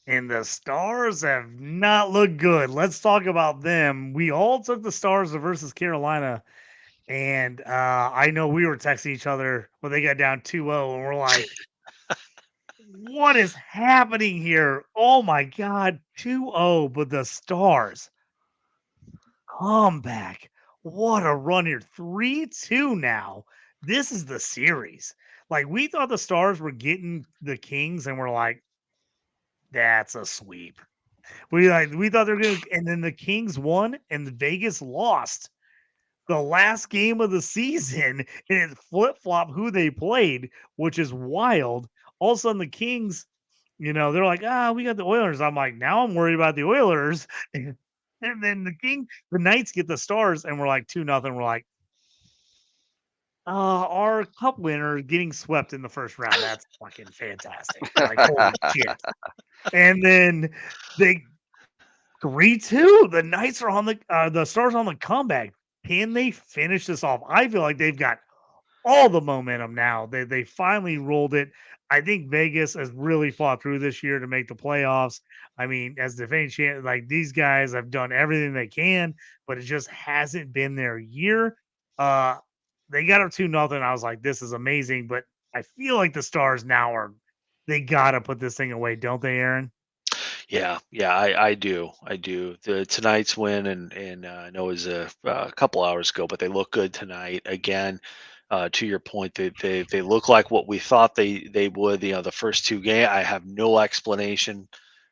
Speaker 1: and the Stars have not looked good. Let's talk about them. We all took the Stars versus Carolina, and I know we were texting each other when they got down 2-0, and we're like, what is happening here? Oh my God, 2-0, but the Stars come back. What a run here. 3-2 now. This is the series. Like, we thought the Stars were getting the Kings, and we're like, that's a sweep. We thought they were gonna, and then the Kings won and the Vegas lost the last game of the season, and it flip-flop who they played, which is wild. All of a sudden the Kings, they're like, we got the Oilers. I'm like, now I'm worried about the Oilers. And then the Knights get the Stars, and we're like 2-0. We're like, our cup winner getting swept in the first round. That's fucking fantastic. Like, holy shit. And then they 3-2. The Knights are on the Stars on the comeback. Can they finish this off? I feel like they've got all the momentum now. They finally rolled it. I think Vegas has really fought through this year to make the playoffs. I mean, as defending champ, like, these guys have done everything they can, but it just hasn't been their year. Uh, they got up 2-0. I was like, this is amazing, but I feel like the Stars now they gotta put this thing away, don't they, Aaron?
Speaker 3: Yeah, I do. I do. Tonight's win, and I know it was a couple hours ago, but they look good tonight. Again, to your point, they look like what we thought they would. The first 2 games, I have no explanation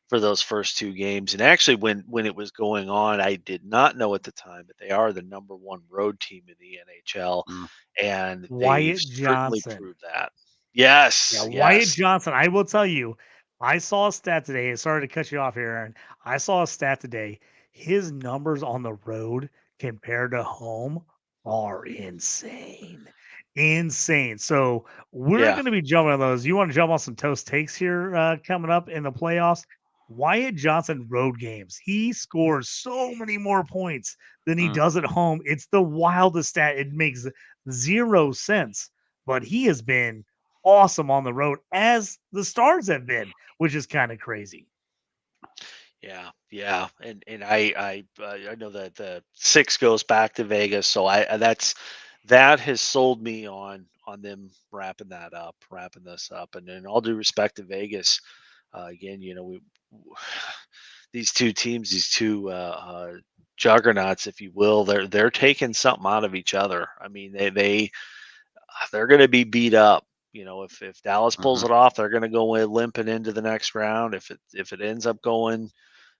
Speaker 3: for those first 2 games. And actually, when it was going on, I did not know at the time, but they are the number 1 road team in the NHL,
Speaker 2: Mm.
Speaker 3: and they've
Speaker 1: Wyatt
Speaker 3: certainly
Speaker 1: Johnson.
Speaker 3: proved that.
Speaker 1: Yeah,
Speaker 3: Yes,
Speaker 1: Wyatt
Speaker 3: yes.
Speaker 1: Johnson. I will tell you, I saw a stat today. Sorry to cut you off here, Aaron. I saw a stat today. His numbers on the road compared to home are insane. Insane. So we're
Speaker 3: Yeah.
Speaker 1: going to be jumping on those. You want to jump on some toast takes here coming up in the playoffs? Wyatt Johnson road games. He scores so many more points than he
Speaker 2: Mm.
Speaker 1: does at home. It's the wildest stat. It makes zero sense, but he has been awesome on the road as the Stars have been, which is kind of crazy.
Speaker 3: Yeah, and I know that the 6 goes back to Vegas, so that has sold me on them wrapping this up, and in all due respect to Vegas, again, we these 2 teams, these 2 juggernauts, if you will, they're taking something out of each other. I mean, they're going to be beat up. If Dallas pulls
Speaker 2: Hmm.
Speaker 3: it off, they're going to go in limping into the next round. If it ends up going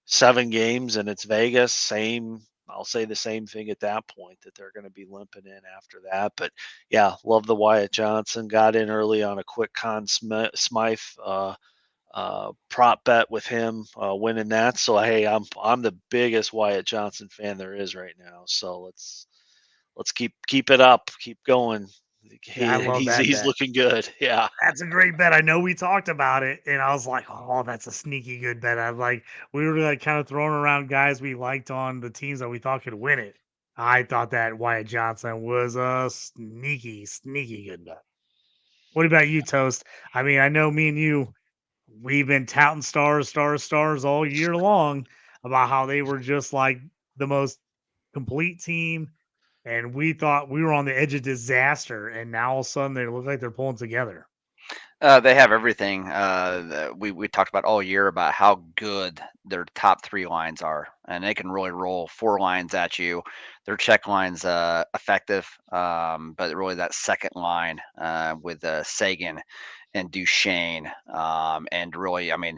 Speaker 3: 7 games and it's Vegas, I'll say the same thing at that point, that they're going to be limping in after that. But yeah, love the Wyatt Johnson. Got in early on a quick Smythe prop bet with him winning that. So hey, I'm the biggest Wyatt Johnson fan there is right now. So let's keep it up, keep going.
Speaker 1: Yeah, I
Speaker 3: And
Speaker 1: love
Speaker 3: he's
Speaker 1: that
Speaker 3: he's
Speaker 1: bet.
Speaker 3: looking good. Yeah.
Speaker 1: That's a great bet. I know we talked about it, and I was like, "Oh, that's a sneaky good bet." I like we were like kind of throwing around guys we liked on the teams that we thought could win it. I thought that Wyatt Johnson was a sneaky, sneaky good bet. What about you, Toast? I mean, I know me and you, we've been touting stars, stars, stars all year long about how they were just like the most complete team. and we thought we were on the edge of disaster, and now all of a sudden they look like they're pulling together.
Speaker 2: They have everything. We talked about all year about how good their top three lines are, and they can really roll four lines at you. Their check line's effective, but really that second line with Sagan and Duchesne, and really, I mean,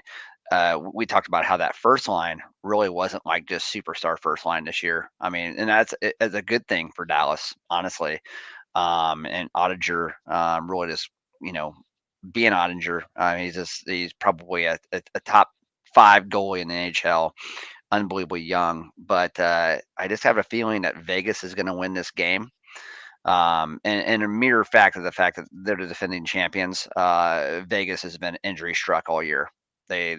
Speaker 2: we talked about how that first line really wasn't like just superstar first line this year. I mean, and it's a good thing for Dallas, honestly. And Ottinger really just, you know, being Ottinger, he's probably a top five goalie in the NHL, unbelievably young. But I just have a feeling that Vegas is going to win this game. And a mere fact of the fact that they're the defending champions, Vegas has been injury struck all year. They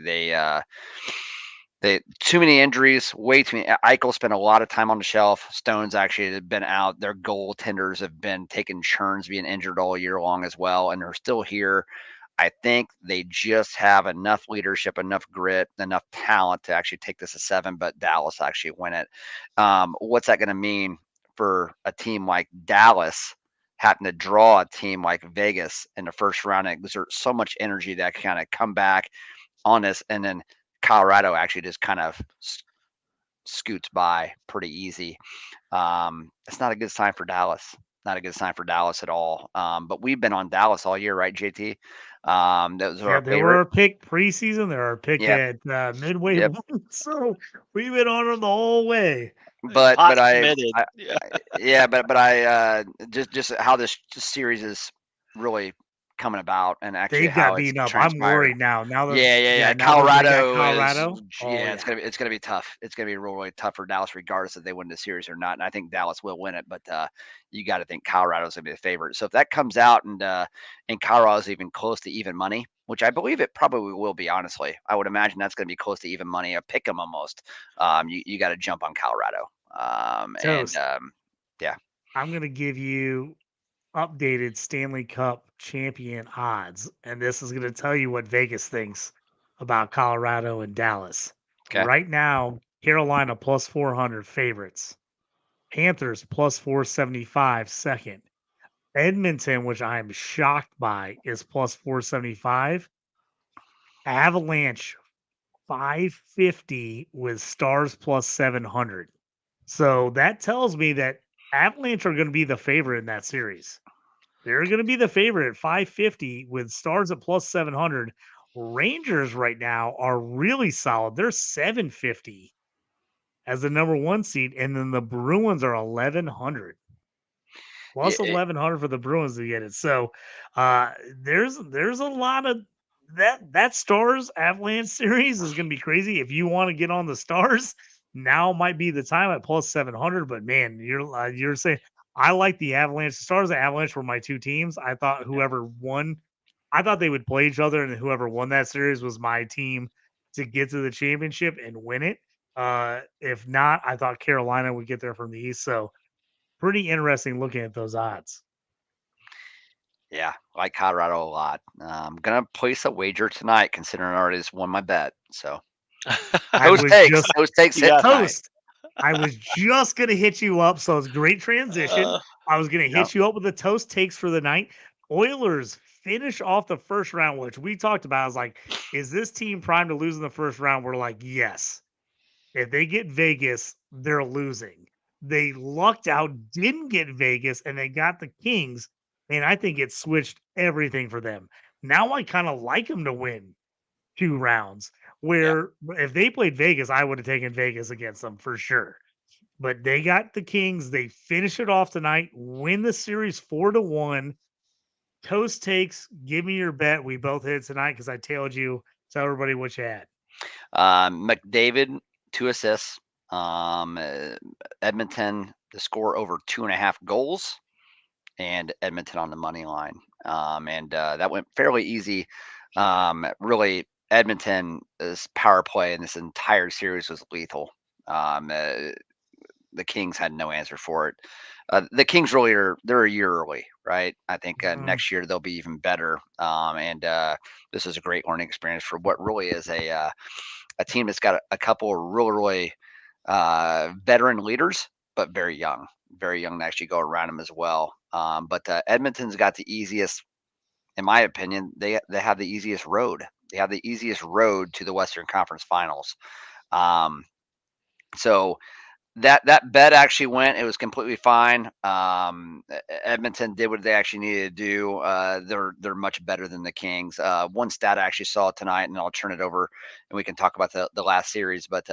Speaker 2: too many injuries, way too many. Eichel spent a lot of time on the shelf. Stone's actually have been out. Their goaltenders have been taking turns being injured all year long as well, and they're still here. I think they just have enough leadership, enough grit, enough talent to actually take this to 7, but Dallas actually win it. What's that going to mean for a team like Dallas having to draw a team like Vegas in the first round and exert so much energy that kind of come back on this, and then Colorado actually just kind of scoots by pretty easy. It's not a good sign for Dallas. Not a good sign for Dallas at all. But we've been on Dallas all year, right, JT? That was our
Speaker 1: They were
Speaker 2: favorite.
Speaker 1: our pick preseason. They're our pick
Speaker 2: Yeah.
Speaker 1: at midway
Speaker 2: Yep.
Speaker 1: point. So we've been on them the whole way.
Speaker 2: But
Speaker 3: Pot's
Speaker 2: I,
Speaker 3: committed.
Speaker 2: I
Speaker 3: Yeah.
Speaker 2: yeah, but I just how this series is really coming about and actually
Speaker 1: They've got
Speaker 2: how it's
Speaker 1: beaten up. I'm
Speaker 2: transpired.
Speaker 1: worried now. Now that
Speaker 2: Yeah.
Speaker 1: now that they got
Speaker 2: Colorado is
Speaker 1: Colorado. Oh
Speaker 2: yeah,
Speaker 1: yeah.
Speaker 2: it's gonna be tough. It's gonna be really tough for Dallas, regardless if they win the series or not. And I think Dallas will win it, but you got to think Colorado's gonna be the favorite. So if that comes out and Colorado's even close to even money, which I believe it probably will be, honestly, I would imagine that's gonna be close to even money, a pick 'em almost. You got to jump on Colorado.
Speaker 1: Toast.
Speaker 2: Yeah.
Speaker 1: I'm gonna give you updated Stanley Cup champion odds, and this is gonna tell you what Vegas thinks about Colorado and Dallas.
Speaker 2: Okay.
Speaker 1: Right now, Carolina plus 400 favorites. Panthers plus 475 second. Edmonton, which I am shocked by, is plus 475. Avalanche 550 with Stars plus 700. So that tells me that Avalanche are going to be the favorite in that series. They're going to be the favorite at 550 with Stars at plus 700. Rangers right now are really solid. They're 750 as the number 1 seed, and then the Bruins are 1100.
Speaker 2: Yeah,
Speaker 1: Plus 1100 for the Bruins to get it. So there's a lot of that Stars Avalanche series is going to be crazy. If you want to get on the Stars, now might be the time at plus 700. But man, you're saying I like the Avalanche. The Stars and Avalanche were my two teams. I thought whoever won, I thought they would play each other, and whoever won that series was my team to get to the championship and win it. If not, I thought Carolina would get there from the East. So pretty interesting looking at those odds.
Speaker 2: yeah, I like Colorado a lot. I'm gonna place a wager tonight, considering I already just won my bet. So
Speaker 1: I was just
Speaker 2: those takes hit
Speaker 3: Yeah.
Speaker 2: tonight.
Speaker 1: toast. I was just gonna hit you up, so it's great transition. I was gonna hit you up with the toast takes for the night. Oilers finish off the first round, which we talked about. I was like, is this team primed to lose in the first round? We're like, yes. If they get Vegas, they're losing. They lucked out, didn't get Vegas, and they got the Kings. And I think it switched everything for them. Now I kind of like them to win 2 rounds,
Speaker 2: Yeah.
Speaker 1: where if they played Vegas, I would have taken Vegas against them for sure. But they got the Kings. They finish it off tonight, win the series 4-1. Toast takes, give me your bet. We both hit tonight because I told you. Tell everybody what you had.
Speaker 2: McDavid 2 assists. Edmonton to score over 2.5 goals, and Edmonton on the money line. And that went fairly easy. Really, Edmonton's power play in this entire series was lethal. The Kings had no answer for it. The Kings really they're a year early, right? I think next year they'll be even better. And this is a great learning experience for what really is a team that's got a couple of really veteran leaders, but very young. very young to actually go around them as well. But Edmonton's got the easiest, in my opinion. They have the easiest road. They have the easiest road to the Western Conference Finals. So that bet actually went. It was completely fine. Edmonton did what they actually needed to do. They're much better than the Kings. One stat I actually saw tonight, and I'll turn it over, and we can talk about the last series. But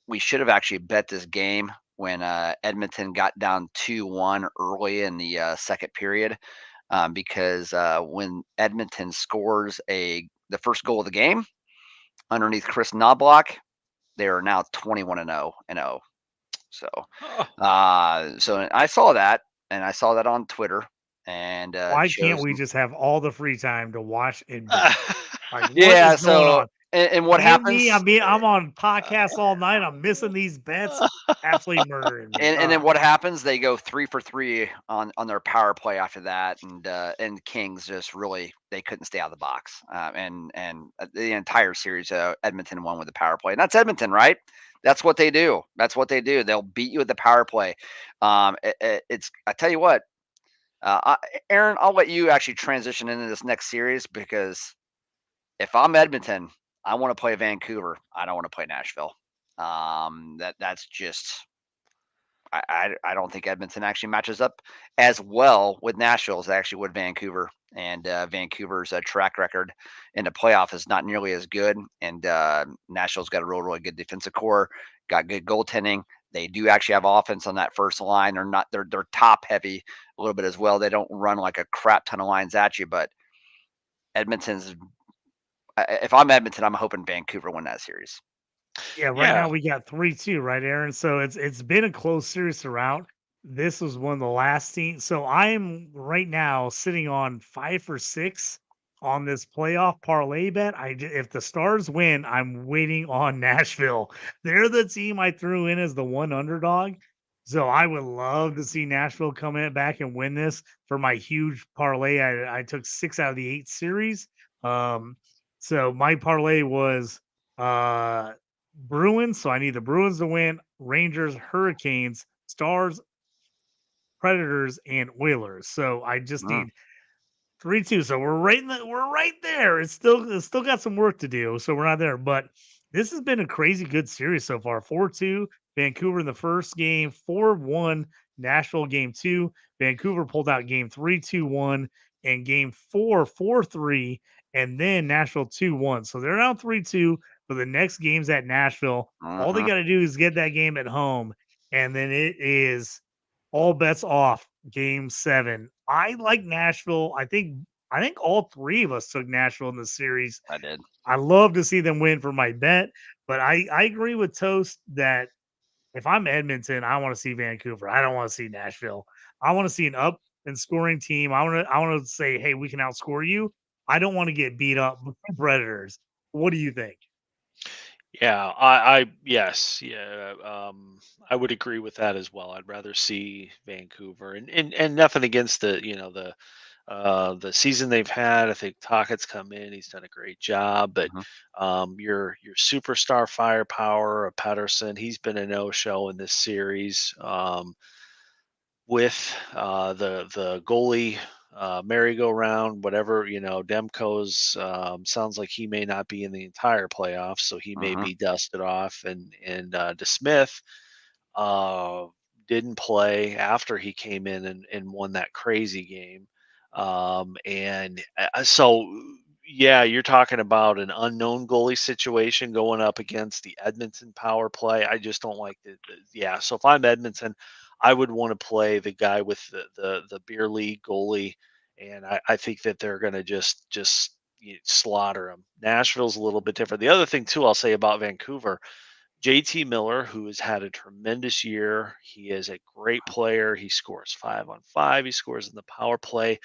Speaker 2: we should have actually bet this game when Edmonton got down 2-1 early in the second period, because when Edmonton scores the first goal of the game underneath Chris Knobloch, they are now 21-0. So, so I saw that, and I saw that on Twitter, and
Speaker 1: Why can't
Speaker 2: shows.
Speaker 1: we just have all the free time to watch and bet? Like, what
Speaker 2: Yeah.
Speaker 1: is going
Speaker 2: So,
Speaker 1: on?
Speaker 2: and what
Speaker 1: And me,
Speaker 2: happens?
Speaker 1: I'm on podcasts all night. I'm missing these bets. Absolutely murdering me.
Speaker 2: And then what happens? They go 3 for 3 on their power play after that, and Kings just really, they couldn't stay out of the box. And the entire series, Edmonton won with the power play, and that's Edmonton, right? That's what they do. That's what they do. They'll beat you with the power play. It's, I tell you what, Aaron, I'll let you actually transition into this next series, because if I'm Edmonton, I want to play Vancouver. I don't want to play Nashville. That's just, I don't think Edmonton actually matches up as well with Nashville as they actually would Vancouver. And Vancouver's track record in the playoff is not nearly as good. And Nashville's got a really good defensive core, got good goaltending. They do actually have offense on that first line. They're top heavy a little bit as well. They don't run like a crap ton of lines at you, but Edmonton's. If I'm Edmonton, I'm hoping Vancouver win that series.
Speaker 1: Yeah, right
Speaker 3: Yeah.
Speaker 1: now we got 3-2, right, Aaron? So it's been a close series throughout. This was one of the last teams. So I'm right now sitting on 5 for 6 on this playoff parlay bet. If the Stars win, I'm waiting on Nashville. They're the team I threw in as the one underdog. So I would love to see Nashville come in back and win this for my huge parlay. I took 6 out of the 8 series. So my parlay was Bruins, so I need the Bruins to win, Rangers, Hurricanes, Stars, Predators, and Oilers. So I just
Speaker 2: Mm,
Speaker 1: need 3-2. So we're right there. It's still got some work to do. So we're not there. But this has been a crazy good series so far. 4-2, Vancouver in the first game, 4-1, Nashville game two. Vancouver pulled out game 3-2-1, and game four, 4-3, and then Nashville 2-1. So they're now 3-2, but the next game's at Nashville. All they
Speaker 2: mhm.
Speaker 1: got to do is get that game at home, and then it is all bets off. Game 7. I like Nashville. I think all three of us took Nashville in the series.
Speaker 2: I did.
Speaker 1: I love to see them win for my bet, but I agree with Toast that if I'm Edmonton, I want to see Vancouver. I don't want to see Nashville. I want to see an up and scoring team. I want to say, hey, we can outscore you. I don't want to get beat up by Predators. What do you think?
Speaker 3: Yeah, I yes, yeah, I would agree with that as well. I'd rather see Vancouver, and nothing against the season they've had. I think Tockett's come in; he's done a great job. But
Speaker 2: Mhm.
Speaker 3: your superstar firepower, Pedersen, he's been a no-show in this series. With the goalie merry-go-round, whatever, Demko's sounds like he may not be in the entire playoffs, so he may
Speaker 2: Mhm.
Speaker 3: be dusted off, and DeSmith uh, didn't play after he came in and won that crazy game, and so yeah, you're talking about an unknown goalie situation going up against the Edmonton power play. I just don't like yeah. So if I'm Edmonton, I would want to play the guy with the beer league goalie, and I think that they're going to just slaughter him. Nashville's a little bit different. The other thing too, I'll say about Vancouver, JT Miller, who has had a tremendous year. He is a great player. He scores 5-on-5. He scores in the power play.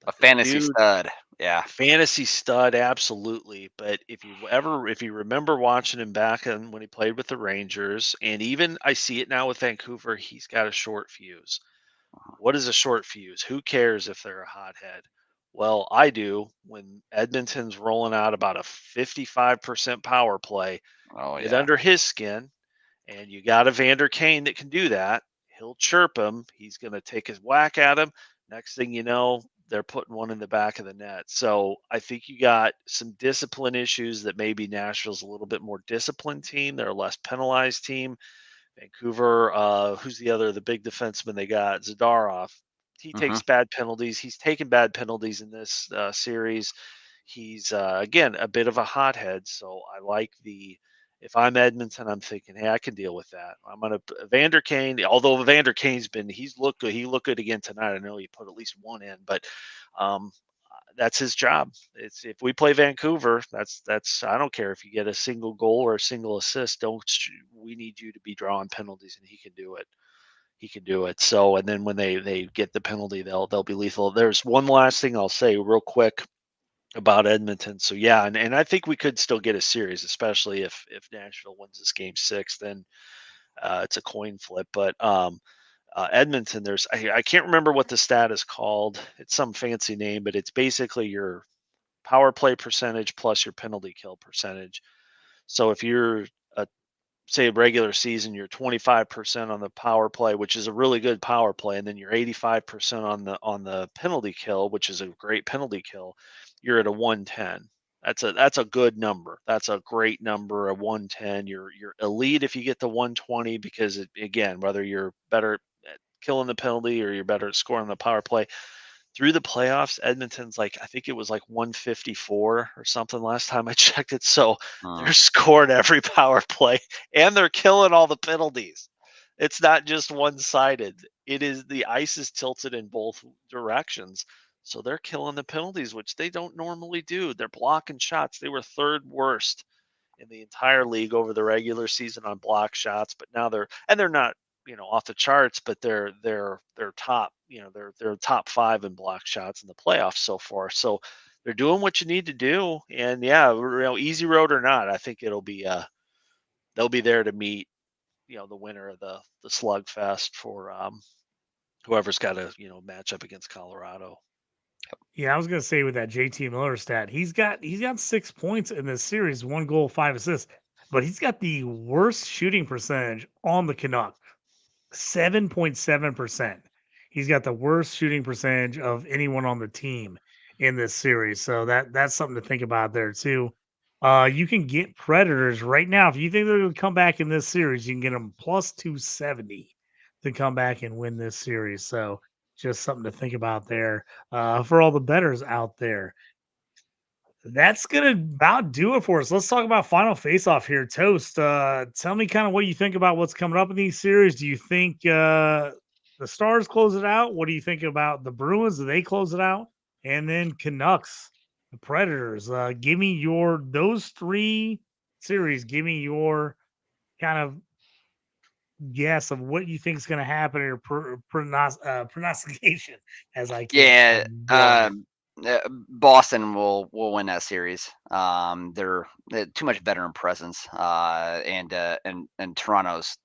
Speaker 2: A
Speaker 3: But the
Speaker 2: fantasy
Speaker 3: dude,
Speaker 2: stud. Yeah.
Speaker 3: fantasy stud, absolutely. But if you remember watching him back when he played with the Rangers, and even I see it now with Vancouver, he's got a short fuse. What is a short fuse? Who cares if they're a hothead? Well, I do. When Edmonton's rolling out about a 55% power play,
Speaker 2: Oh
Speaker 3: get
Speaker 2: yeah.
Speaker 3: under his skin, And you got Evander Kane that can do that. He'll chirp him. He's going to take his whack at him. Next thing you know, they're putting one in the back of the net. So I think you got some discipline issues that maybe Nashville's a little bit more disciplined team. They're a less penalized team. Vancouver, who's the big defenseman they got? Zadorov. He
Speaker 2: Mm-hmm.
Speaker 3: takes bad penalties. He's taken bad penalties in this series. He's, again, a bit of a hothead. So I like if I'm Edmonton, I'm thinking, hey, I can deal with that. I'm going to Evander Kane, although Evander Kane's he's looked good. He looked good again tonight. I know he put at least one in, but that's his job. It's if we play Vancouver, that's I don't care if you get a single goal or a single assist. We need you to be drawing penalties, and he can do it. He can do it. So, and then when they get the penalty, they'll be lethal. There's one last thing I'll say real quick about Edmonton. So yeah, and I think we could still get a series, especially if Nashville wins this game 6, then it's a coin flip. But Edmonton, I can't remember what the stat is called. It's some fancy name, but it's basically your power play percentage plus your penalty kill percentage. So if you're say a regular season, you're 25% on the power play, which is a really good power play, and then you're 85% on the penalty kill, which is a great penalty kill, you're at a 110. That's a good number. That's a great number, a 110. You're elite if you get the 120 because again, whether you're better at killing the penalty or you're better at scoring the power play, through the playoffs, Edmonton's I think it was 154 or something last time I checked it. So they're scoring every power play and they're killing all the penalties. It's not just one-sided. The ice is tilted in both directions. So they're killing the penalties, which they don't normally do. They're blocking shots. They were third worst in the entire league over the regular season on block shots, but now they're not off the charts, but they're top they're top 5 in block shots in the playoffs so far. So they're doing what you need to do, and yeah, easy road or not, I think it'll be they'll be there to meet the winner of the slugfest for whoever's got to match up against Colorado.
Speaker 1: Yeah, I was gonna say with that JT Miller stat, he's got 6 points in this series, 1 goal, 5 assists, but he's got the worst shooting percentage on the Canucks, 7.7%. He's got the worst shooting percentage of anyone on the team in this series. So that's something to think about there too. You can get Predators right now. If you think they're going to come back in this series, you can get them plus 270 to come back and win this series. So just something to think about there for all the bettors out there. That's gonna about do it for us. Let's talk about final face-off here. Toast. Tell me kind of what you think about what's coming up in these series. Do you think the Stars close it out? What do you think about the Bruins? Do they close it out? And then Canucks, the Predators. Give me those 3 series. Give me your kind of guess of what you think is going to happen, or pronunciation, as I can't.
Speaker 2: Yeah, Boston will win that series. They're too much veteran presence, and they're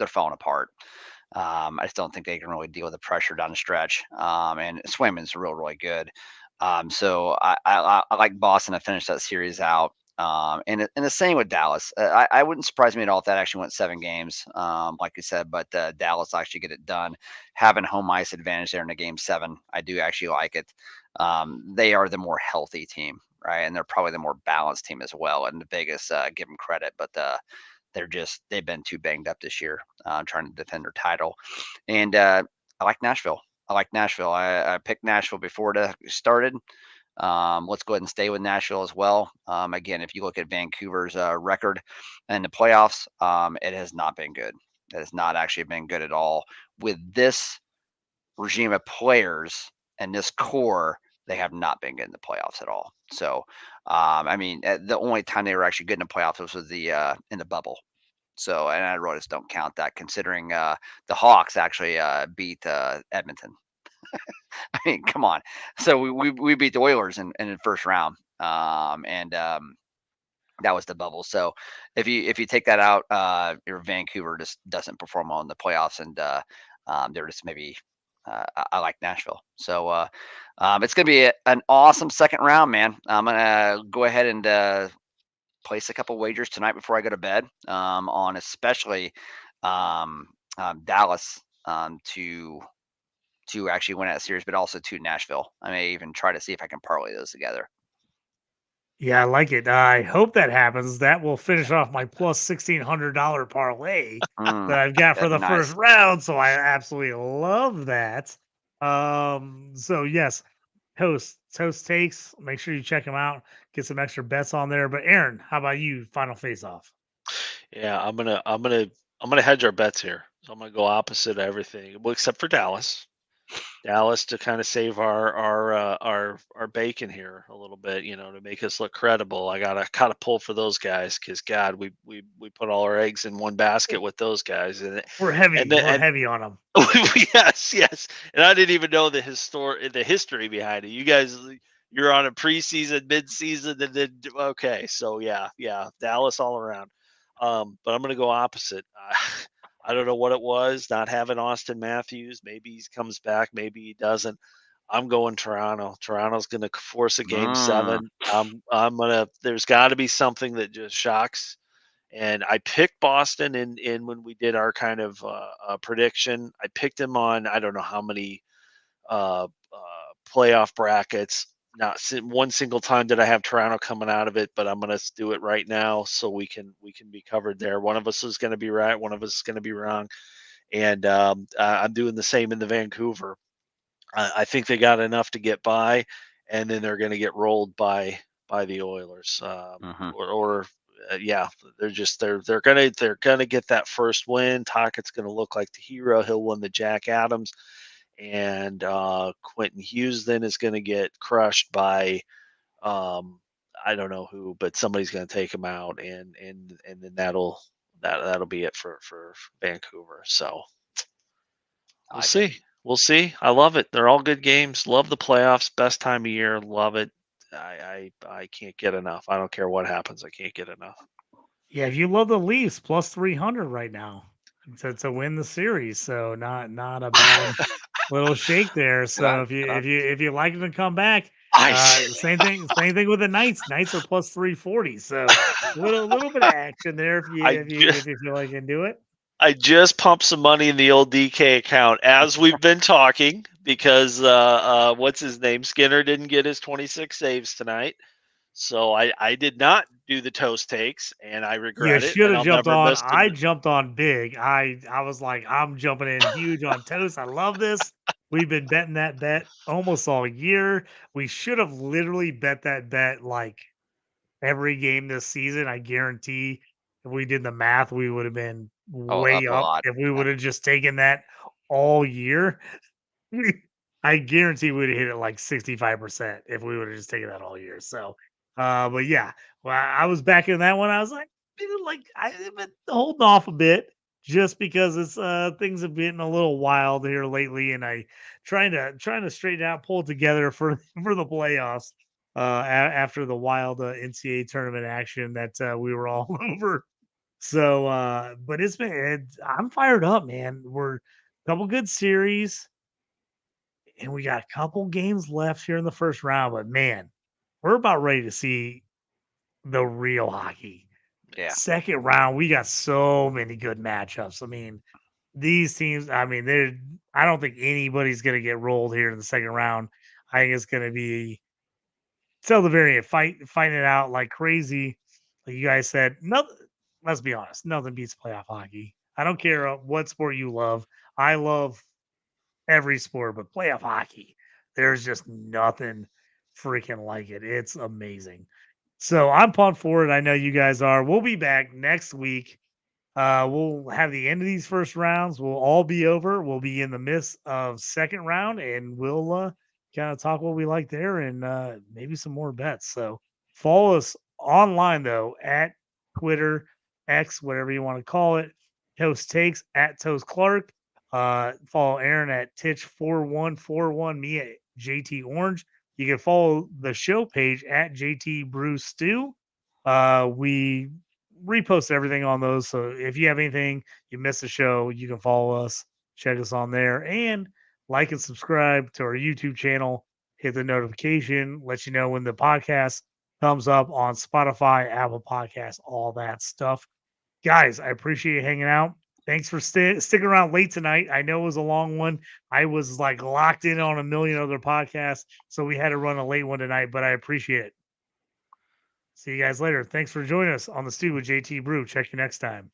Speaker 2: falling apart. I just don't think they can really deal with the pressure down the stretch. And Swayman's really good. So I like Boston to finish that series out. And the same with Dallas. I wouldn't surprise me at all if that actually went 7 games, like you said. But Dallas actually get it done, having home ice advantage there in the game 7. I do actually like it. They are the more healthy team, right? And they're probably the more balanced team as well. And Vegas give them credit, but they've been too banged up this year, trying to defend their title. And I like Nashville. I picked Nashville before it started. Let's go ahead and stay with Nashville as well. Again, if you look at Vancouver's record in the playoffs, it has not been good. It has not actually been good at all. With this regime of players and this core, they have not been good in the playoffs at all. So, the only time they were actually good in the playoffs was in the bubble. So, and I really just don't count that, considering the Hawks actually beat Edmonton. I mean, come on. So we beat the Oilers in the first round, and that was the bubble. So if you take that out, your Vancouver just doesn't perform well in the playoffs, and they're just maybe. I like Nashville, so it's gonna be an awesome second round, man. I'm gonna go ahead and place a couple wagers tonight before I go to bed, on especially Dallas to actually win that series, but also to Nashville. I may even try to see if I can parlay those together.
Speaker 1: Yeah, I like it. I hope that happens. That will finish off my plus $1,600 parlay that I've got for
Speaker 2: That'd
Speaker 1: the
Speaker 2: be nice.
Speaker 1: first round. So I absolutely love that. So yes, Toast takes. Make sure you check them out. Get some extra bets on there. But Aaron, how about you? Final face off.
Speaker 3: Yeah, I'm gonna hedge our bets here. So I'm gonna go opposite of everything, well, except for Dallas. Dallas to kind of save our bacon here a little bit, to make us look credible. I gotta pull for those guys because God, we put all our eggs in one basket with those guys,
Speaker 1: We're heavy.
Speaker 3: then
Speaker 1: We're heavy on them.
Speaker 3: yes, and I didn't even know the history behind it. You guys, you're on a preseason, mid-season, and then okay, so yeah, Dallas all around. But I'm gonna go opposite. I don't know what it was, not having Austin Matthews. Maybe he comes back, maybe he doesn't. I'm going Toronto. Toronto's going to force a game 7. I'm gonna. There's got to be something that just shocks. And I picked Boston in when we did our kind of prediction. I picked him on I don't know how many playoff brackets. Not one single time did I have Toronto coming out of it, but I'm going to do it right now so we can be covered there. One of us is going to be right, one of us is going to be wrong, and I'm doing the same in the Vancouver. I think they got enough to get by, and then they're going to get rolled by the Oilers, or yeah, they're gonna get that first win. Tockett's going to look like the hero. He'll win the Jack Adams. And Quentin Hughes then is going to get crushed by I don't know who, but somebody's going to take him out, and then that'll be it for Vancouver. So we'll see. We'll see. I love it. They're all good games. Love the playoffs. Best time of year. Love it. I can't get enough. I don't care what happens. I can't get enough.
Speaker 1: Yeah, if you love the Leafs, plus 300 right now to win the series. So not a bad little shake there. So if you like them to come back, same thing with the Knights. Knights are plus 340. So little bit of action there if you feel like you can do it.
Speaker 3: I just pumped some money in the old DK account as we've been talking because what's his name? Skinner didn't get his 26 saves tonight. So I did not do the toast takes, and I regret
Speaker 1: You
Speaker 3: it.
Speaker 1: should
Speaker 3: And
Speaker 1: have
Speaker 3: I'll
Speaker 1: jumped
Speaker 3: never
Speaker 1: on.
Speaker 3: miss
Speaker 1: I jumped on big. I was like, I'm jumping in huge on Toast. I love this. We've been betting that bet almost all year. We should have literally bet that bet like every game this season. I guarantee if we did the math, we would have been way
Speaker 2: up a
Speaker 1: up
Speaker 2: lot.
Speaker 1: if we would have just taken that all year. I guarantee we'd have hit it like 65% if we would have just taken that all year. So, but yeah, well, I was back in that one. I was like, I've been holding off a bit just because it's things have been a little wild here lately, and I trying to straighten out, pull it together for for the playoffs. After the wild NCAA tournament action that we were all over. So, but I'm fired up, man. We're a couple good series and we got a couple games left here in the first round, but man, we're about ready to see the real hockey.
Speaker 2: Yeah.
Speaker 1: Second round, we got so many good matchups. I mean, these teams, I mean, I don't think anybody's going to get rolled here in the second round. I think it's going to be till the very end, fighting it out like crazy. Like you guys said, nothing. Let's be honest, nothing beats playoff hockey. I don't care what sport you love. I love every sport, but playoff hockey, there's just nothing freaking like it. It's amazing. So I'm pumped for it. I know you guys are. We'll be back next week. We'll have the end of these first rounds. We'll all be over. We'll be in the midst of second round, and we'll kind of talk what we like there and maybe some more bets. So follow us online though at Twitter, X, whatever you want to call it. Toast Takes at Toast Clark. Follow Aaron at Titch4141, me at JT Orange. You can follow the show page at JT Brew Stew. We repost everything on those. So if you have anything, you missed the show, you can follow us, check us on there, and like and subscribe to our YouTube channel. Hit the notification, let you know when the podcast comes up on Spotify, Apple Podcasts, all that stuff. Guys, I appreciate you hanging out. Thanks for sticking around late tonight. I know it was a long one. I was like locked in on a million other podcasts, so we had to run a late one tonight, but I appreciate it. See you guys later. Thanks for joining us on the Stew with JT Brew. Check you next time.